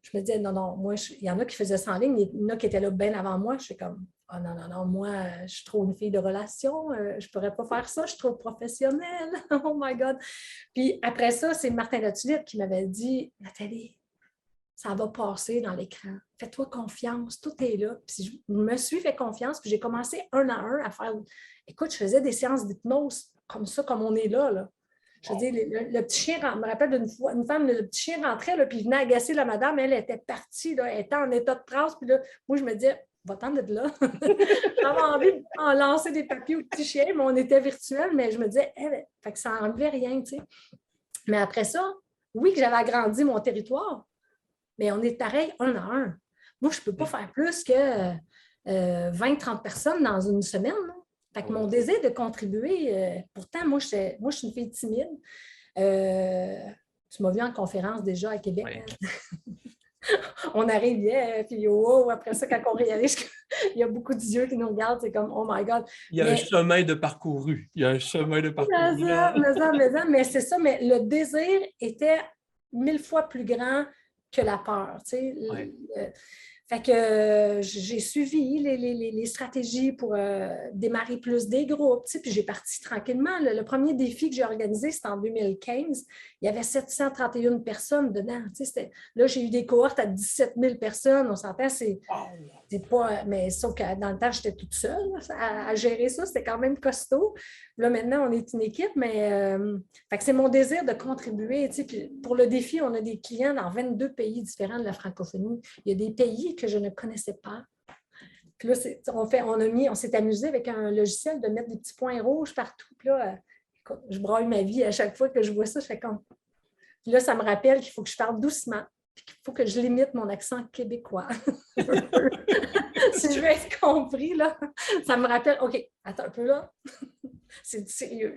je me disais, non, moi, il y en a qui faisaient ça en ligne, il y en a qui étaient là bien avant moi. Je suis comme, oh non, moi, je suis trop une fille de relation, je ne pourrais pas faire ça, je suis trop professionnelle. Oh my God. Puis après ça, c'est Martin Latulippe qui m'avait dit, Nathalie, ça va passer dans l'écran. Fais-toi confiance, tout est là. Puis je me suis fait confiance, puis j'ai commencé un à un à faire... Écoute, je faisais des séances d'hypnose comme ça, comme on est là. Je veux dire, le petit chien, je me rappelle d'une fois, une femme, le petit chien rentrait, là, puis il venait agacer la madame, elle était partie, là, elle était en état de transe, puis là, moi, je me disais, va-t'en de là. J'avais envie d'en lancer des papiers au petit chien, mais on était virtuel, mais je me disais, fait que ça n'enlevait rien, tu sais. Mais après ça, oui, que j'avais agrandi mon territoire, mais on est pareil un à un. Moi, je ne peux pas faire plus que 20-30 personnes dans une semaine. Là. Fait que mon désir de contribuer, pourtant, moi, je suis une fille timide. Tu m'as vu en conférence déjà à Québec. Oui. Hein? On arrive, puis wow, après ça, quand on réalise qu'il y a beaucoup d'yeux qui nous regardent, c'est comme, oh my God. Il y a un chemin de parcouru. Il y a un chemin de parcouru. Mais c'est ça, mais le désir était 1000 fois plus grand que la peur. Tu sais. Ouais. Fait que j'ai suivi les stratégies pour démarrer plus des groupes. Tu sais, puis j'ai parti tranquillement. Le premier défi que j'ai organisé, c'était en 2015. Il y avait 731 personnes dedans. Tu sais, là, j'ai eu des cohortes à 17 000 personnes. On s'entend, c'est pas... Mais sauf que dans le temps, j'étais toute seule à gérer ça. C'était quand même costaud. Là, maintenant, on est une équipe, mais fait que c'est mon désir de contribuer. Tu sais, puis pour le défi, on a des clients dans 22 pays différents de la francophonie. Il y a des pays que je ne connaissais pas. Puis là, on s'est amusé avec un logiciel de mettre des petits points rouges partout. Puis là, écoute, je braille ma vie à chaque fois que je vois ça. Je fais comme... Puis là, ça me rappelle qu'il faut que je parle doucement. Puis qu'il faut que je limite mon accent québécois. Si je veux être compris, là, ça me rappelle, OK, attends un peu là. C'est du sérieux.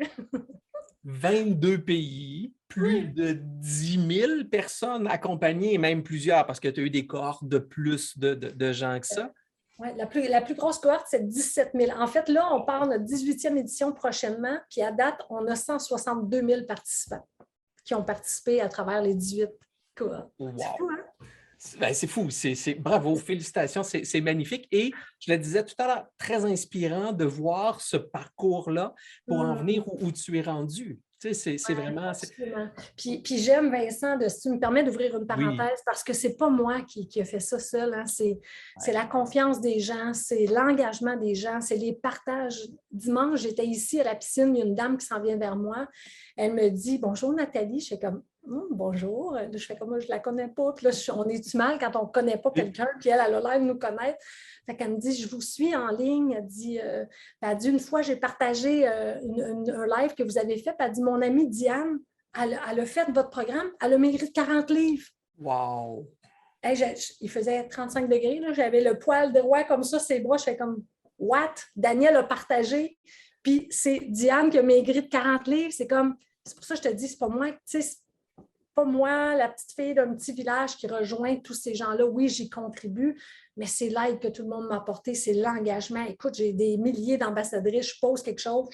22 pays, plus de 10 000 personnes accompagnées et même plusieurs parce que tu as eu des cohortes de plus de gens que ça. Oui, la plus grosse cohorte, c'est 17 000. En fait, là, on part notre 18e édition prochainement, puis à date, on a 162 000 participants qui ont participé à travers les 18 cohortes. Wow. C'est fou, hein? Ben, c'est fou, bravo, félicitations, c'est magnifique. Et je le disais tout à l'heure, très inspirant de voir ce parcours-là pour en venir où tu es rendu. Tu sais, c'est vraiment... Absolument. Puis j'aime, Vincent, si tu me permets d'ouvrir une parenthèse, parce que c'est pas moi qui ai fait ça seul. Hein. C'est la confiance des gens, c'est l'engagement des gens, c'est les partages. Dimanche, j'étais ici à la piscine, il y a une dame qui s'en vient vers moi. Elle me dit « Bonjour Nathalie ». Je fais comme bonjour. Je fais comme moi, je ne la connais pas. Puis là, on est-tu mal quand on ne connaît pas quelqu'un, puis elle a l'air de nous connaître. Fait qu'elle me dit, je vous suis en ligne. Elle dit, une fois, j'ai partagé un live que vous avez fait. Puis elle dit, mon amie Diane, elle a fait votre programme, elle a maigri de 40 livres. Wow! Il faisait 35 degrés. J'avais le poil de roi comme ça, ses bras. Je fais comme, what? Daniel a partagé. Puis c'est Diane qui a maigri de 40 livres. C'est comme, c'est pour ça que je te dis, c'est pas moi, tu sais, pas moi, la petite fille d'un petit village qui rejoint tous ces gens-là. Oui, j'y contribue, mais c'est l'aide que tout le monde m'a apporté, c'est l'engagement. Écoute, j'ai des milliers d'ambassadrices, je pose quelque chose,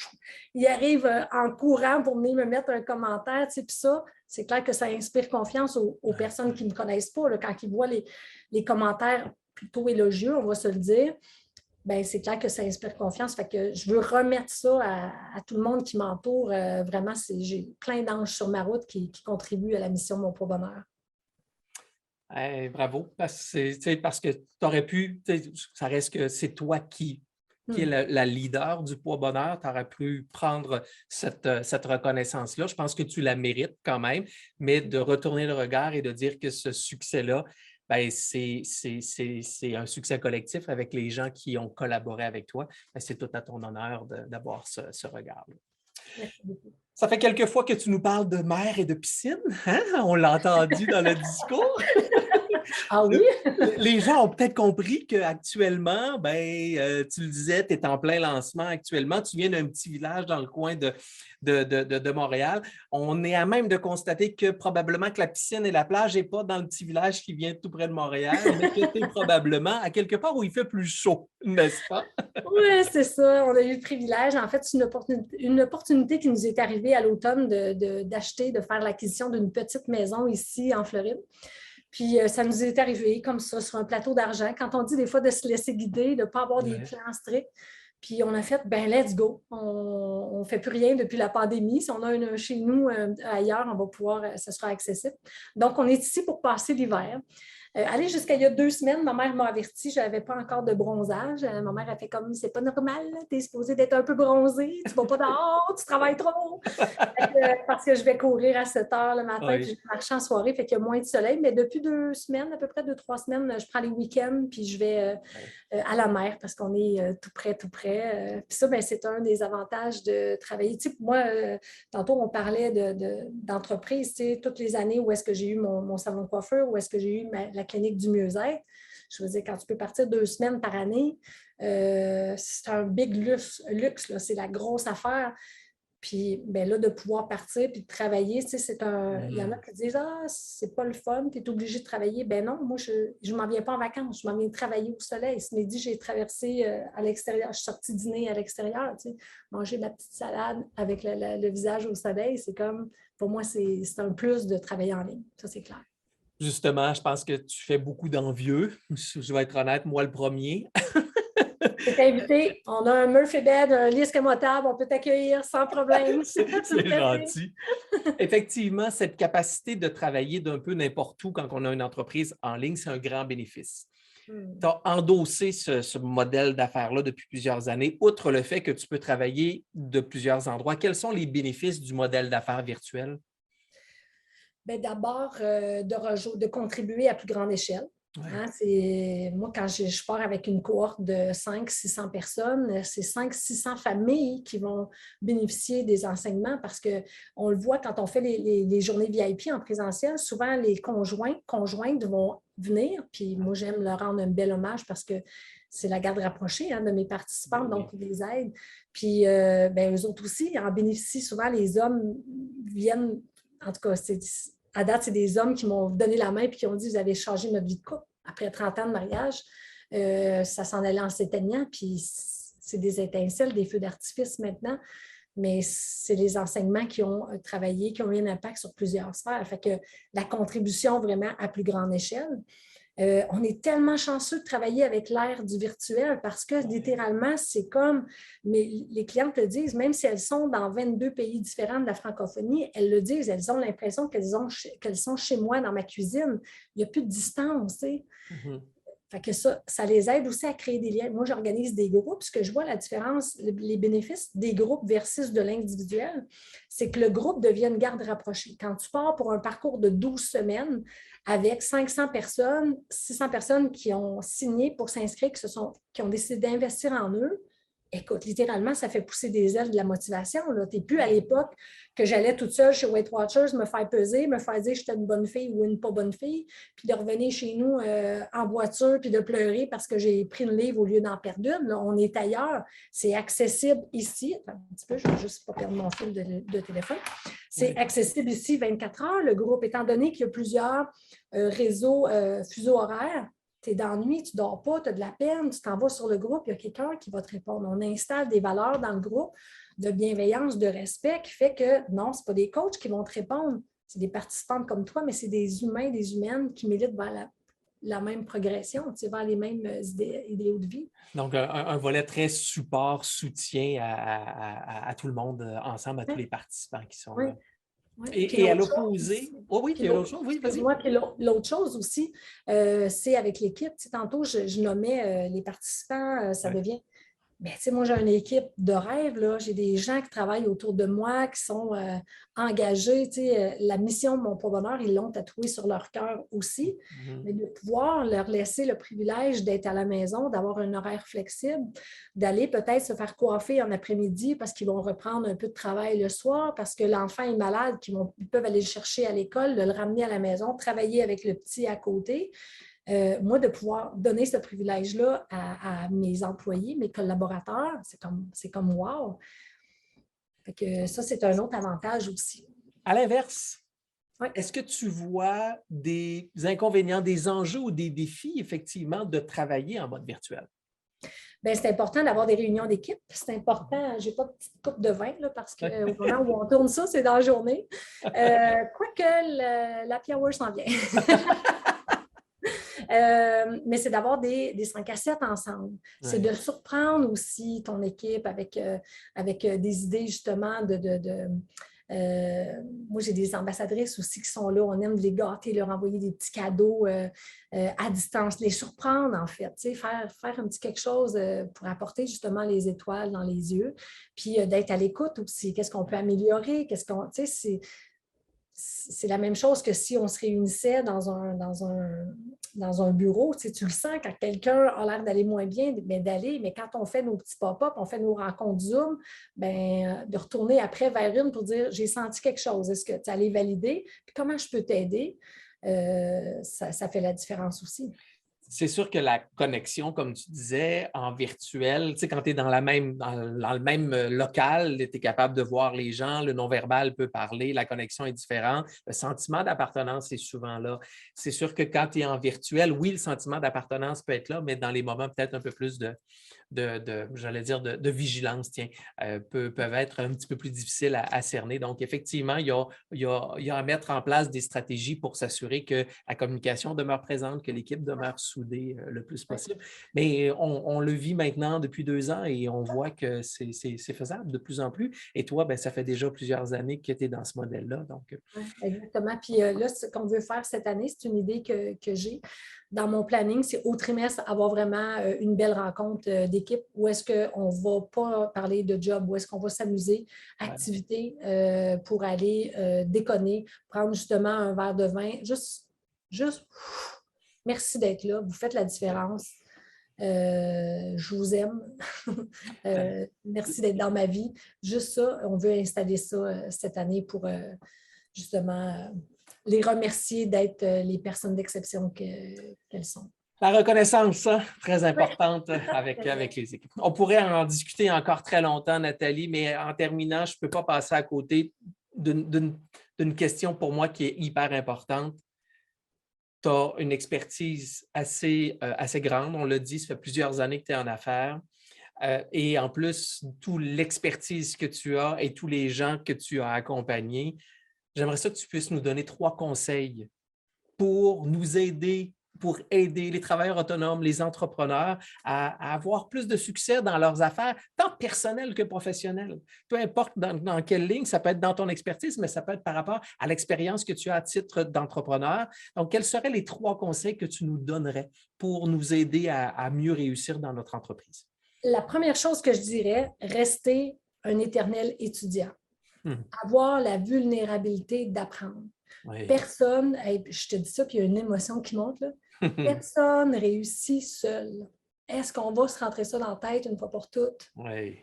ils arrivent en courant pour venir me mettre un commentaire, tu sais, puis ça, c'est clair que ça inspire confiance aux personnes qui ne me connaissent pas. Là, quand ils voient les commentaires plutôt élogieux, on va se le dire, bien, c'est clair que ça inspire confiance. Fait que je veux remettre ça à tout le monde qui m'entoure. Vraiment, j'ai plein d'anges sur ma route qui contribuent à la mission Mon Pro Bonheur. Hey, bravo. Parce que tu aurais pu, ça reste que c'est toi qui est la leader du Poids Bonheur. Tu aurais pu prendre cette reconnaissance-là. Je pense que tu la mérites quand même, mais de retourner le regard et de dire que ce succès-là ben, c'est un succès collectif avec les gens qui ont collaboré avec toi. Ben, c'est tout à ton honneur d'avoir ce regard-là. Merci beaucoup. Ça fait quelques fois que tu nous parles de mer et de piscine, hein? On l'a entendu dans le discours. Ah oui? Les gens ont peut-être compris qu'actuellement, tu le disais, tu es en plein lancement actuellement. Tu viens d'un petit village dans le coin de Montréal. On est à même de constater que probablement que la piscine et la plage n'est pas dans le petit village qui vient tout près de Montréal, mais que tu es probablement à quelque part où il fait plus chaud, n'est-ce pas? Oui, c'est ça. On a eu le privilège. En fait, c'est une opportunité qui nous est arrivée à l'automne d'acheter, de faire l'acquisition d'une petite maison ici en Floride. Puis ça nous est arrivé comme ça, sur un plateau d'argent. Quand on dit des fois de se laisser guider, de ne pas avoir des plans stricts. Puis on a fait, ben let's go. On ne fait plus rien depuis la pandémie. Si on a un chez nous ailleurs, on va pouvoir, ça sera accessible. Donc, on est ici pour passer l'hiver. Aller jusqu'à il y a 2 semaines, ma mère m'a averti, je n'avais pas encore de bronzage. Ma mère a fait comme, c'est pas normal, tu es supposé d'être un peu bronzé, tu ne vas pas dehors, tu travailles trop. Parce que je vais courir à 7 heures le matin, puis je vais marcher en soirée, fait qu'il y a moins de soleil. Mais depuis 2 semaines, à peu près 2-3 semaines, je prends les week-ends, puis je vais à la mer parce qu'on est tout près, tout près. Puis ça, ben, c'est un des avantages de travailler. Tu sais, moi, tantôt, on parlait d'entreprise, tu sais, toutes les années où est-ce que j'ai eu mon salon de coiffeur, où est-ce que j'ai eu la clinique du mieux-être. Je veux dire, quand tu peux partir 2 semaines par année, c'est un big luxe là, c'est la grosse affaire. Puis ben là, de pouvoir partir puis de travailler, tu sais, il y en a qui disent ah, c'est pas le fun, tu es obligé de travailler. Ben non, moi, je ne m'en viens pas en vacances, je m'en viens travailler au soleil. Ce midi, j'ai traversé à l'extérieur, je suis sortie dîner à l'extérieur, tu sais, manger ma petite salade avec le visage au soleil, c'est comme, pour moi, c'est un plus de travailler en ligne, ça c'est clair. Justement, je pense que tu fais beaucoup d'envieux. Je vais être honnête, moi le premier. Tu es invité. On a un Murphy Bed, un lit escamotable, on peut t'accueillir sans problème. C'est gentil. Effectivement, cette capacité de travailler d'un peu n'importe où quand on a une entreprise en ligne, c'est un grand bénéfice. Tu as endossé ce modèle d'affaires-là depuis plusieurs années, outre le fait que tu peux travailler de plusieurs endroits. Quels sont les bénéfices du modèle d'affaires virtuel? Bien, d'abord, de contribuer à plus grande échelle. Ouais. Hein, moi, quand je pars avec une cohorte de 500-600 personnes, c'est 500-600 familles qui vont bénéficier des enseignements parce qu'on le voit quand on fait les journées VIP en présentiel, souvent les conjointes vont venir, puis moi, j'aime leur rendre un bel hommage parce que c'est la garde rapprochée de mes participantes, donc ils les aident. Puis, ben, eux autres aussi en bénéficient. Souvent, les hommes viennent, en tout cas, à date, c'est des hommes qui m'ont donné la main et qui ont dit « Vous avez changé notre vie de couple. » Après 30 ans de mariage, ça s'en allait en s'éteignant, puis c'est des étincelles, des feux d'artifice maintenant, mais c'est les enseignements qui ont travaillé, qui ont eu un impact sur plusieurs sphères. Fait que la contribution vraiment à plus grande échelle. On est tellement chanceux de travailler avec l'ère du virtuel parce que littéralement, c'est comme, mais les clientes le disent, même si elles sont dans 22 pays différents de la francophonie, elles le disent, elles ont l'impression qu'elles sont chez moi dans ma cuisine. Il n'y a plus de distance, tu sais. Fait que ça les aide aussi à créer des liens. Moi, j'organise des groupes. Ce que je vois la différence, les bénéfices des groupes versus de l'individuel, c'est que le groupe devient une garde rapprochée. Quand tu pars pour un parcours de 12 semaines avec 500 personnes, 600 personnes qui ont signé pour s'inscrire, qui ont décidé d'investir en eux, écoute, littéralement, ça fait pousser des ailes de la motivation. Tu n'es plus à l'époque que j'allais toute seule chez Weight Watchers me faire peser, me faire dire que j'étais une bonne fille ou une pas bonne fille, puis de revenir chez nous en voiture puis de pleurer parce que j'ai pris une livre au lieu d'en perdre une. Là, on est ailleurs. C'est accessible ici. Attends, un petit peu, je ne vais juste pas perdre mon fil de téléphone. C'est accessible ici 24 heures, le groupe, étant donné qu'il y a plusieurs réseaux fuseaux horaires. Tu es dans la nuit, tu ne dors pas, tu as de la peine, tu t'en vas sur le groupe, il y a quelqu'un qui va te répondre. On installe des valeurs dans le groupe de bienveillance, de respect, qui fait que non, ce n'est pas des coachs qui vont te répondre, c'est des participantes comme toi, mais c'est des humains, des humaines qui militent vers la même progression, vers les mêmes idéaux de vie. Donc, un volet très support, soutien à tout le monde ensemble, à tous les participants qui sont là. Oui. Et à l'opposé, il y a l'autre chose, oui, vas-y. Excuse-moi, puis l'autre chose aussi, c'est avec l'équipe. Tantôt, je nommais les participants, ça devient ben, tu sais, moi, j'ai une équipe de rêve, là. J'ai des gens qui travaillent autour de moi, qui sont engagés. Tu sais, la mission de Mon Pour Bonheur, ils l'ont tatoué sur leur cœur aussi. Mhm. Mais de pouvoir leur laisser le privilège d'être à la maison, d'avoir un horaire flexible, d'aller peut-être se faire coiffer en après-midi parce qu'ils vont reprendre un peu de travail le soir, parce que l'enfant est malade, ils peuvent aller le chercher à l'école, de le ramener à la maison, travailler avec le petit à côté. Moi, de pouvoir donner ce privilège-là à mes employés, mes collaborateurs, c'est comme wow. Fait que ça, c'est un autre avantage aussi. À l'inverse, Ouais. est-ce que tu vois des inconvénients, des enjeux ou des défis, effectivement, de travailler en mode virtuel? Bien, c'est important d'avoir des réunions d'équipe. C'est important. Je n'ai pas de petite coupe de vin là, parce qu'au moment où on tourne ça, c'est dans la journée. Quoique l'happy hour s'en vient. Mais c'est d'avoir des 5 à 7 ensemble. C'est Ouais. de surprendre aussi ton équipe avec des idées justement moi, j'ai des ambassadrices aussi qui sont là. On aime les gâter, leur envoyer des petits cadeaux à distance, les surprendre en fait, faire un petit quelque chose pour apporter justement les étoiles dans les yeux, puis d'être à l'écoute aussi. Qu'est-ce qu'on peut améliorer? C'est la même chose que si on se réunissait dans un bureau. Tu le sens quand quelqu'un a l'air d'aller moins bien, mais mais quand on fait nos petits pop-up, on fait nos rencontres Zoom, de retourner après vers une pour dire j'ai senti quelque chose, est-ce que tu allais valider? Puis comment je peux t'aider? Ça fait la différence aussi. C'est sûr que la connexion, comme tu disais, en virtuel, tu sais, quand tu es dans le même local, tu es capable de voir les gens, le non-verbal peut parler, la connexion est différente, le sentiment d'appartenance est souvent là. C'est sûr que quand tu es en virtuel, oui, le sentiment d'appartenance peut être là, mais dans les moments peut-être un peu plus j'allais dire, de vigilance, tiens, peuvent être un petit peu plus difficiles à cerner. Donc, effectivement, il y a à mettre en place des stratégies pour s'assurer que la communication demeure présente, que l'équipe demeure soudée le plus possible. Mais on le vit maintenant depuis 2 ans et on voit que c'est faisable de plus en plus. Et toi, ben, ça fait déjà plusieurs années que tu es dans ce modèle-là. Donc, Oui, exactement. Puis là, ce qu'on veut faire cette année, c'est une idée que j'ai dans mon planning, c'est au trimestre avoir vraiment une belle rencontre d'équipe où est-ce qu'on ne va pas parler de job, où est-ce qu'on va s'amuser, ouais. activité pour aller déconner, prendre justement un verre de vin. Juste, merci d'être là, vous faites la différence. Je vous aime. Merci d'être dans ma vie. Juste ça, on veut installer ça cette année pour justement les remercier d'être les personnes d'exception qu'elles sont. La reconnaissance, hein, très Oui. importante avec les équipes. On pourrait en discuter encore très longtemps, Nathalie, mais en terminant, je ne peux pas passer à côté d'une question pour moi qui est hyper importante. Tu as une expertise assez grande, on l'a dit, ça fait plusieurs années que tu es en affaires. Et en plus, toute l'expertise que tu as et tous les gens que tu as accompagnés, j'aimerais ça que tu puisses nous donner 3 conseils pour nous aider, pour aider les travailleurs autonomes, les entrepreneurs à avoir plus de succès dans leurs affaires, tant personnelles que professionnelles. Peu importe dans quelle ligne, ça peut être dans ton expertise, mais ça peut être par rapport à l'expérience que tu as à titre d'entrepreneur. Donc, quels seraient les 3 conseils que tu nous donnerais pour nous aider à mieux réussir dans notre entreprise? La première chose que je dirais, rester un éternel étudiant. Avoir la vulnérabilité d'apprendre. Oui. Personne, je te dis ça, puis il y a une émotion qui monte, là. Personne ne réussit seul. Est-ce qu'on va se rentrer ça dans la tête une fois pour toutes? Oui.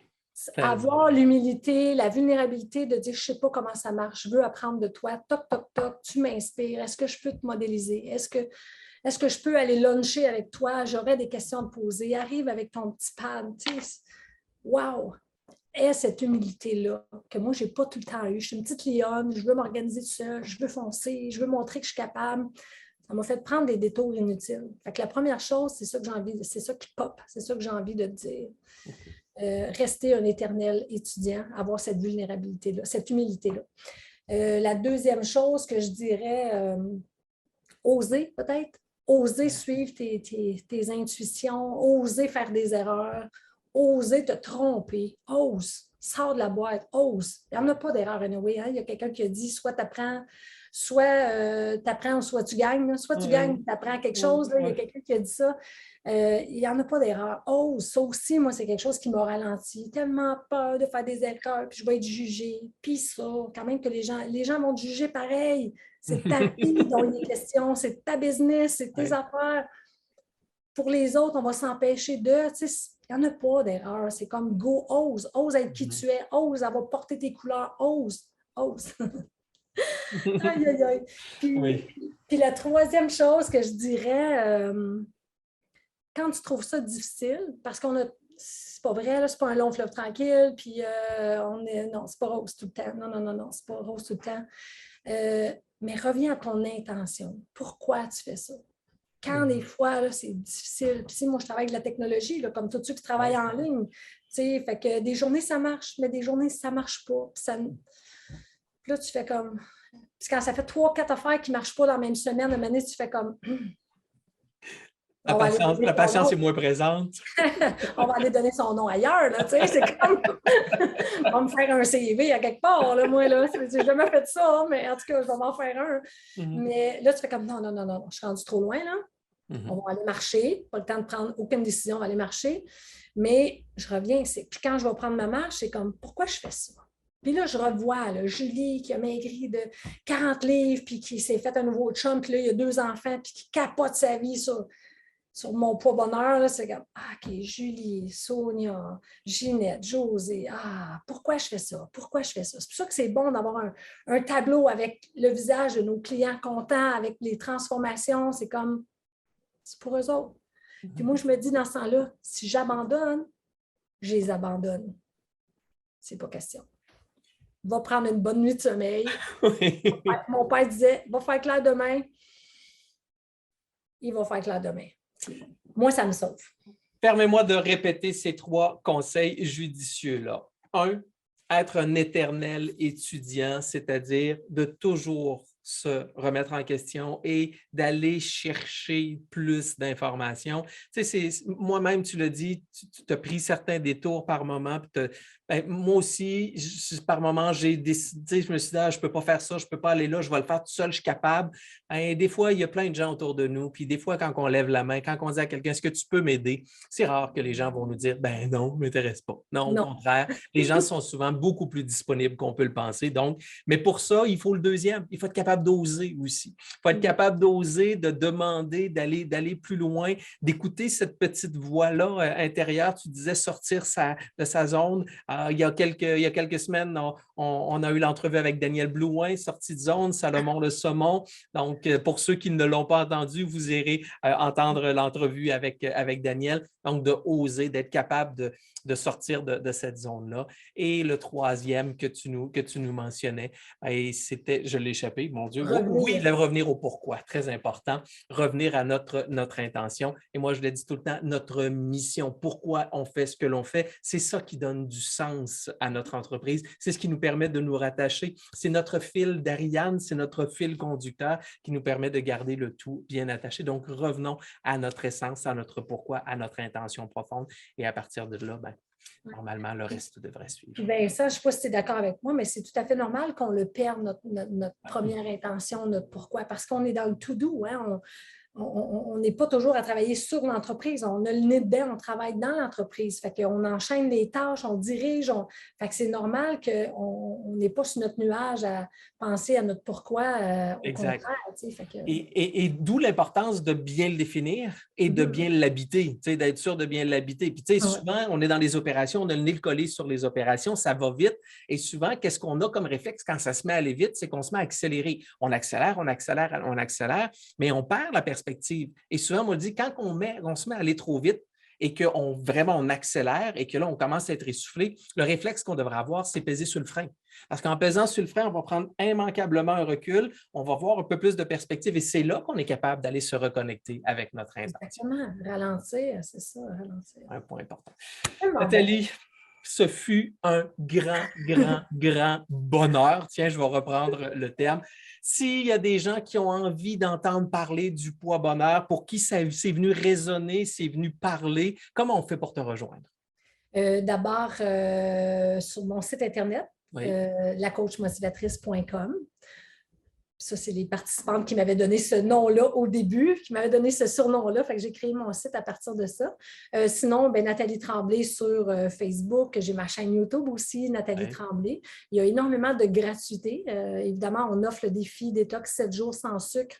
Avoir l'humilité, la vulnérabilité de dire, je ne sais pas comment ça marche, je veux apprendre de toi, toc, toc, toc, tu m'inspires, est-ce que je peux te modéliser? Est-ce que je peux aller luncher avec toi? J'aurais des questions à te poser. Arrive avec ton petit pad. Wow! Et cette humilité-là, que moi, je n'ai pas tout le temps eu. Je suis une petite lionne, je veux m'organiser seule, je veux foncer, je veux montrer que je suis capable. Ça m'a fait prendre des détours inutiles. Fait que la première chose, c'est ça que j'ai envie, c'est ça qui pop, c'est ça que j'ai envie de te dire. Rester un éternel étudiant, avoir cette vulnérabilité-là, cette humilité-là. La deuxième chose que je dirais, oser peut-être, oser suivre tes intuitions, oser faire des erreurs, oser te tromper, ose, sors de la boîte, ose. Il n'y en a pas d'erreur anyway. Hein? Il y a quelqu'un qui a dit soit tu apprends soit tu apprends, soit tu gagnes, là. Soit tu gagnes, tu apprends quelque chose. Là. Il y a quelqu'un qui a dit ça. Il n'y en a pas d'erreur. Oh, ça aussi, moi, c'est quelque chose qui m'a ralenti. Tellement peur de faire des erreurs, puis je vais être jugée. Puis ça, quand même que les gens vont te juger pareil. C'est ta vie dont il est question, c'est ta business, c'est tes affaires. Pour les autres, on va s'empêcher de. Tu sais, il n'y en a pas d'erreur. C'est comme go, ose. Ose être qui tu es. Ose avoir porté tes couleurs. Ose. Ose. Aïe, aïe, aïe. Puis la troisième chose que je dirais, quand tu trouves ça difficile, parce qu'on a. C'est pas vrai, là, c'est pas un long fleuve tranquille, puis non, c'est pas rose tout le temps. Non, non, non, non, c'est pas rose tout le temps. Mais reviens à ton intention. Pourquoi tu fais ça? Quand des fois, là, c'est difficile. Puis moi, je travaille avec de la technologie, là, comme tous ceux qui travaillent en ligne. Fait que des journées, ça marche, mais des journées, ça ne marche pas. Puis là, tu fais comme. Puis quand ça fait 3-4 affaires qui ne marchent pas dans la même semaine, à un moment donné, tu fais comme. La patience est moins présente. On va aller donner son nom ailleurs. Là, c'est comme. On va me faire un CV à quelque part. Là, moi, là, j'ai jamais fait ça, mais en tout cas, je vais m'en faire un. Mais là, tu fais comme non, non, non, non, je suis rendue trop loin. Là. On va aller marcher. Pas le temps de prendre aucune décision, on va aller marcher. Mais je reviens. Puis quand je vais prendre ma marche, c'est comme pourquoi je fais ça? Puis là, je revois là, Julie qui a maigri de 40 livres, puis qui s'est fait un nouveau chum, puis là, il y a 2 enfants, puis qui capote sa vie sur mon poids bonheur. Là, c'est comme OK, Julie, Sonia, Ginette, Josée, pourquoi je fais ça? Pourquoi je fais ça? C'est pour ça que c'est bon d'avoir un tableau avec le visage de nos clients contents, avec les transformations. C'est comme, c'est pour eux autres. Puis moi, je me dis dans ce temps-là, si j'abandonne, je les abandonne. C'est pas question. Va prendre une bonne nuit de sommeil. Mon père disait, va faire clair demain. Il va faire clair demain. Moi, ça me sauve. Permets-moi de répéter ces 3 conseils judicieux-là. 1, être un éternel étudiant, c'est-à-dire de toujours se remettre en question et d'aller chercher plus d'informations. Tu sais, moi-même, tu l'as dit, tu as pris certains détours par moment. Moi aussi, par moment, j'ai décidé, je me suis dit, je ne peux pas faire ça, je ne peux pas aller là, je vais le faire tout seul, je suis capable. Des fois, il y a plein de gens autour de nous. Puis des fois, quand on lève la main, quand on dit à quelqu'un, est-ce que tu peux m'aider? C'est rare que les gens vont nous dire, ben non, ne m'intéresse pas. Non, au contraire, les gens sont souvent beaucoup plus disponibles qu'on peut le penser. Donc, mais pour ça, il faut le deuxième. Il faut être capable d'oser aussi. Il faut être capable d'oser, de demander, d'aller plus loin, d'écouter cette petite voix-là intérieure. Tu disais sortir de sa zone. Il y a quelques semaines, on a eu l'entrevue avec Daniel Blouin, sortie de zone, Salomon Le Saumon. Donc, pour ceux qui ne l'ont pas entendu, vous irez entendre l'entrevue avec Daniel. Donc, de oser, d'être capable de sortir de cette zone-là. Et le troisième que tu nous mentionnais, et c'était, je l'ai échappé, mon Dieu. Oui, de revenir au pourquoi, très important. Revenir à notre intention. Et moi, je l'ai dit tout le temps, notre mission, pourquoi on fait ce que l'on fait, c'est ça qui donne du sens à notre entreprise. C'est ce qui nous permet de nous rattacher. C'est notre fil d'Ariane, c'est notre fil conducteur qui nous permet de garder le tout bien attaché. Donc, revenons à notre essence, à notre pourquoi, à notre intention profonde. Et à partir de là, normalement, le reste devrait suivre. Bien, ça, je ne sais pas si tu es d'accord avec moi, mais c'est tout à fait normal qu'on le perde, notre première intention, notre pourquoi, parce qu'on est dans le to-do. Hein? On n'est pas toujours à travailler sur l'entreprise. On a le nez dedans, on travaille dans l'entreprise. Fait qu'on enchaîne les tâches, on dirige. Fait que c'est normal qu'on n'ait pas sur notre nuage à penser à notre pourquoi. Au exact. Contraire. Et d'où l'importance de bien le définir et de bien l'habiter, d'être sûr de bien l'habiter. Puis souvent, on est dans les opérations, on a le nez collé sur les opérations, ça va vite. Et souvent, qu'est-ce qu'on a comme réflexe quand ça se met à aller vite? C'est qu'on se met à accélérer. On accélère, mais on perd la perspective. Et souvent, on me dit, quand on se met à aller trop vite et qu'on accélère et que là, on commence à être essoufflé, le réflexe qu'on devrait avoir, c'est peser sur le frein. Parce qu'en pesant sur le frein, on va prendre immanquablement un recul, on va voir un peu plus de perspective et c'est là qu'on est capable d'aller se reconnecter avec notre intention. Exactement. Ralentir, c'est ça, ralentir. Un point important. Nathalie, ce fut un grand bonheur. Tiens, je vais reprendre le terme. S'il y a des gens qui ont envie d'entendre parler du poids bonheur, pour qui c'est venu résonner, c'est venu parler, comment on fait pour te rejoindre? D'abord, sur mon site Internet, lacoachmotivatrice.com. Ça, c'est les participantes qui m'avaient donné ce nom-là au début, qui m'avaient donné ce surnom-là. Fait que j'ai créé mon site à partir de ça. Sinon, Nathalie Tremblay sur Facebook. J'ai ma chaîne YouTube aussi, Nathalie Tremblay. Il y a énormément de gratuité. Évidemment, on offre le défi détox 7 jours sans sucre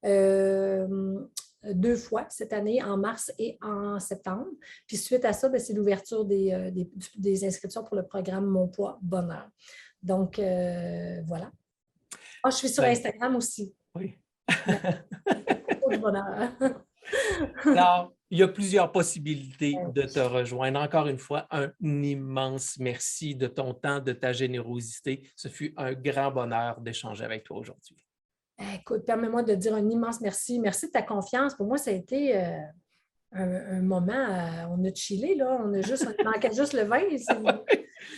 2 fois cette année, en mars et en septembre. Puis suite à ça, c'est l'ouverture des inscriptions pour le programme Mon poids bonheur. Donc, voilà. Je suis sur Instagram aussi. Oui. Alors, il y a plusieurs possibilités de te rejoindre. Encore une fois, un immense merci de ton temps, de ta générosité. Ce fut un grand bonheur d'échanger avec toi aujourd'hui. Écoute, permets-moi de dire un immense merci. Merci de ta confiance. Pour moi, ça a été un moment, on a chillé, là. On manquait juste le vin.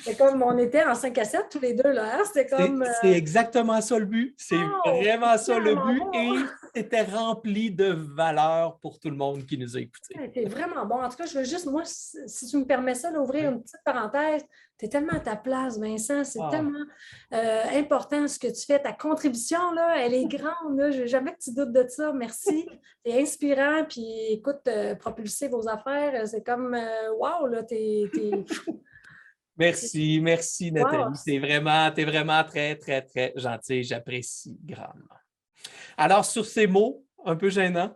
C'est comme on était en 5 à 7 tous les deux, là. Hein? C'était comme... C'est exactement ça le but. C'est vraiment ça le but. Bon. Et c'était rempli de valeur pour tout le monde qui nous a écoutés. C'était vraiment bon. En tout cas, je veux juste, moi, si tu me permets ça, d'ouvrir une petite parenthèse. Tu es tellement à ta place, Vincent. C'est tellement important ce que tu fais. Ta contribution, là, elle est grande. Là. Je veux jamais que tu doutes de ça. Merci. C'est inspirant. Puis, écoute, propulser vos affaires, c'est comme, wow, là, t'es... Merci Nathalie. Wow. T'es vraiment très, très, très gentille. J'apprécie grandement. Alors, sur ces mots un peu gênants,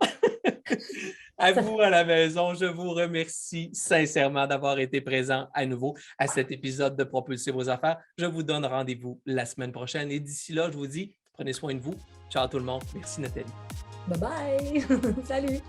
à vous à la maison, je vous remercie sincèrement d'avoir été présent à nouveau à cet épisode de Propulser vos affaires. Je vous donne rendez-vous la semaine prochaine et d'ici là, je vous dis, prenez soin de vous. Ciao tout le monde. Merci Nathalie. Bye bye. Salut.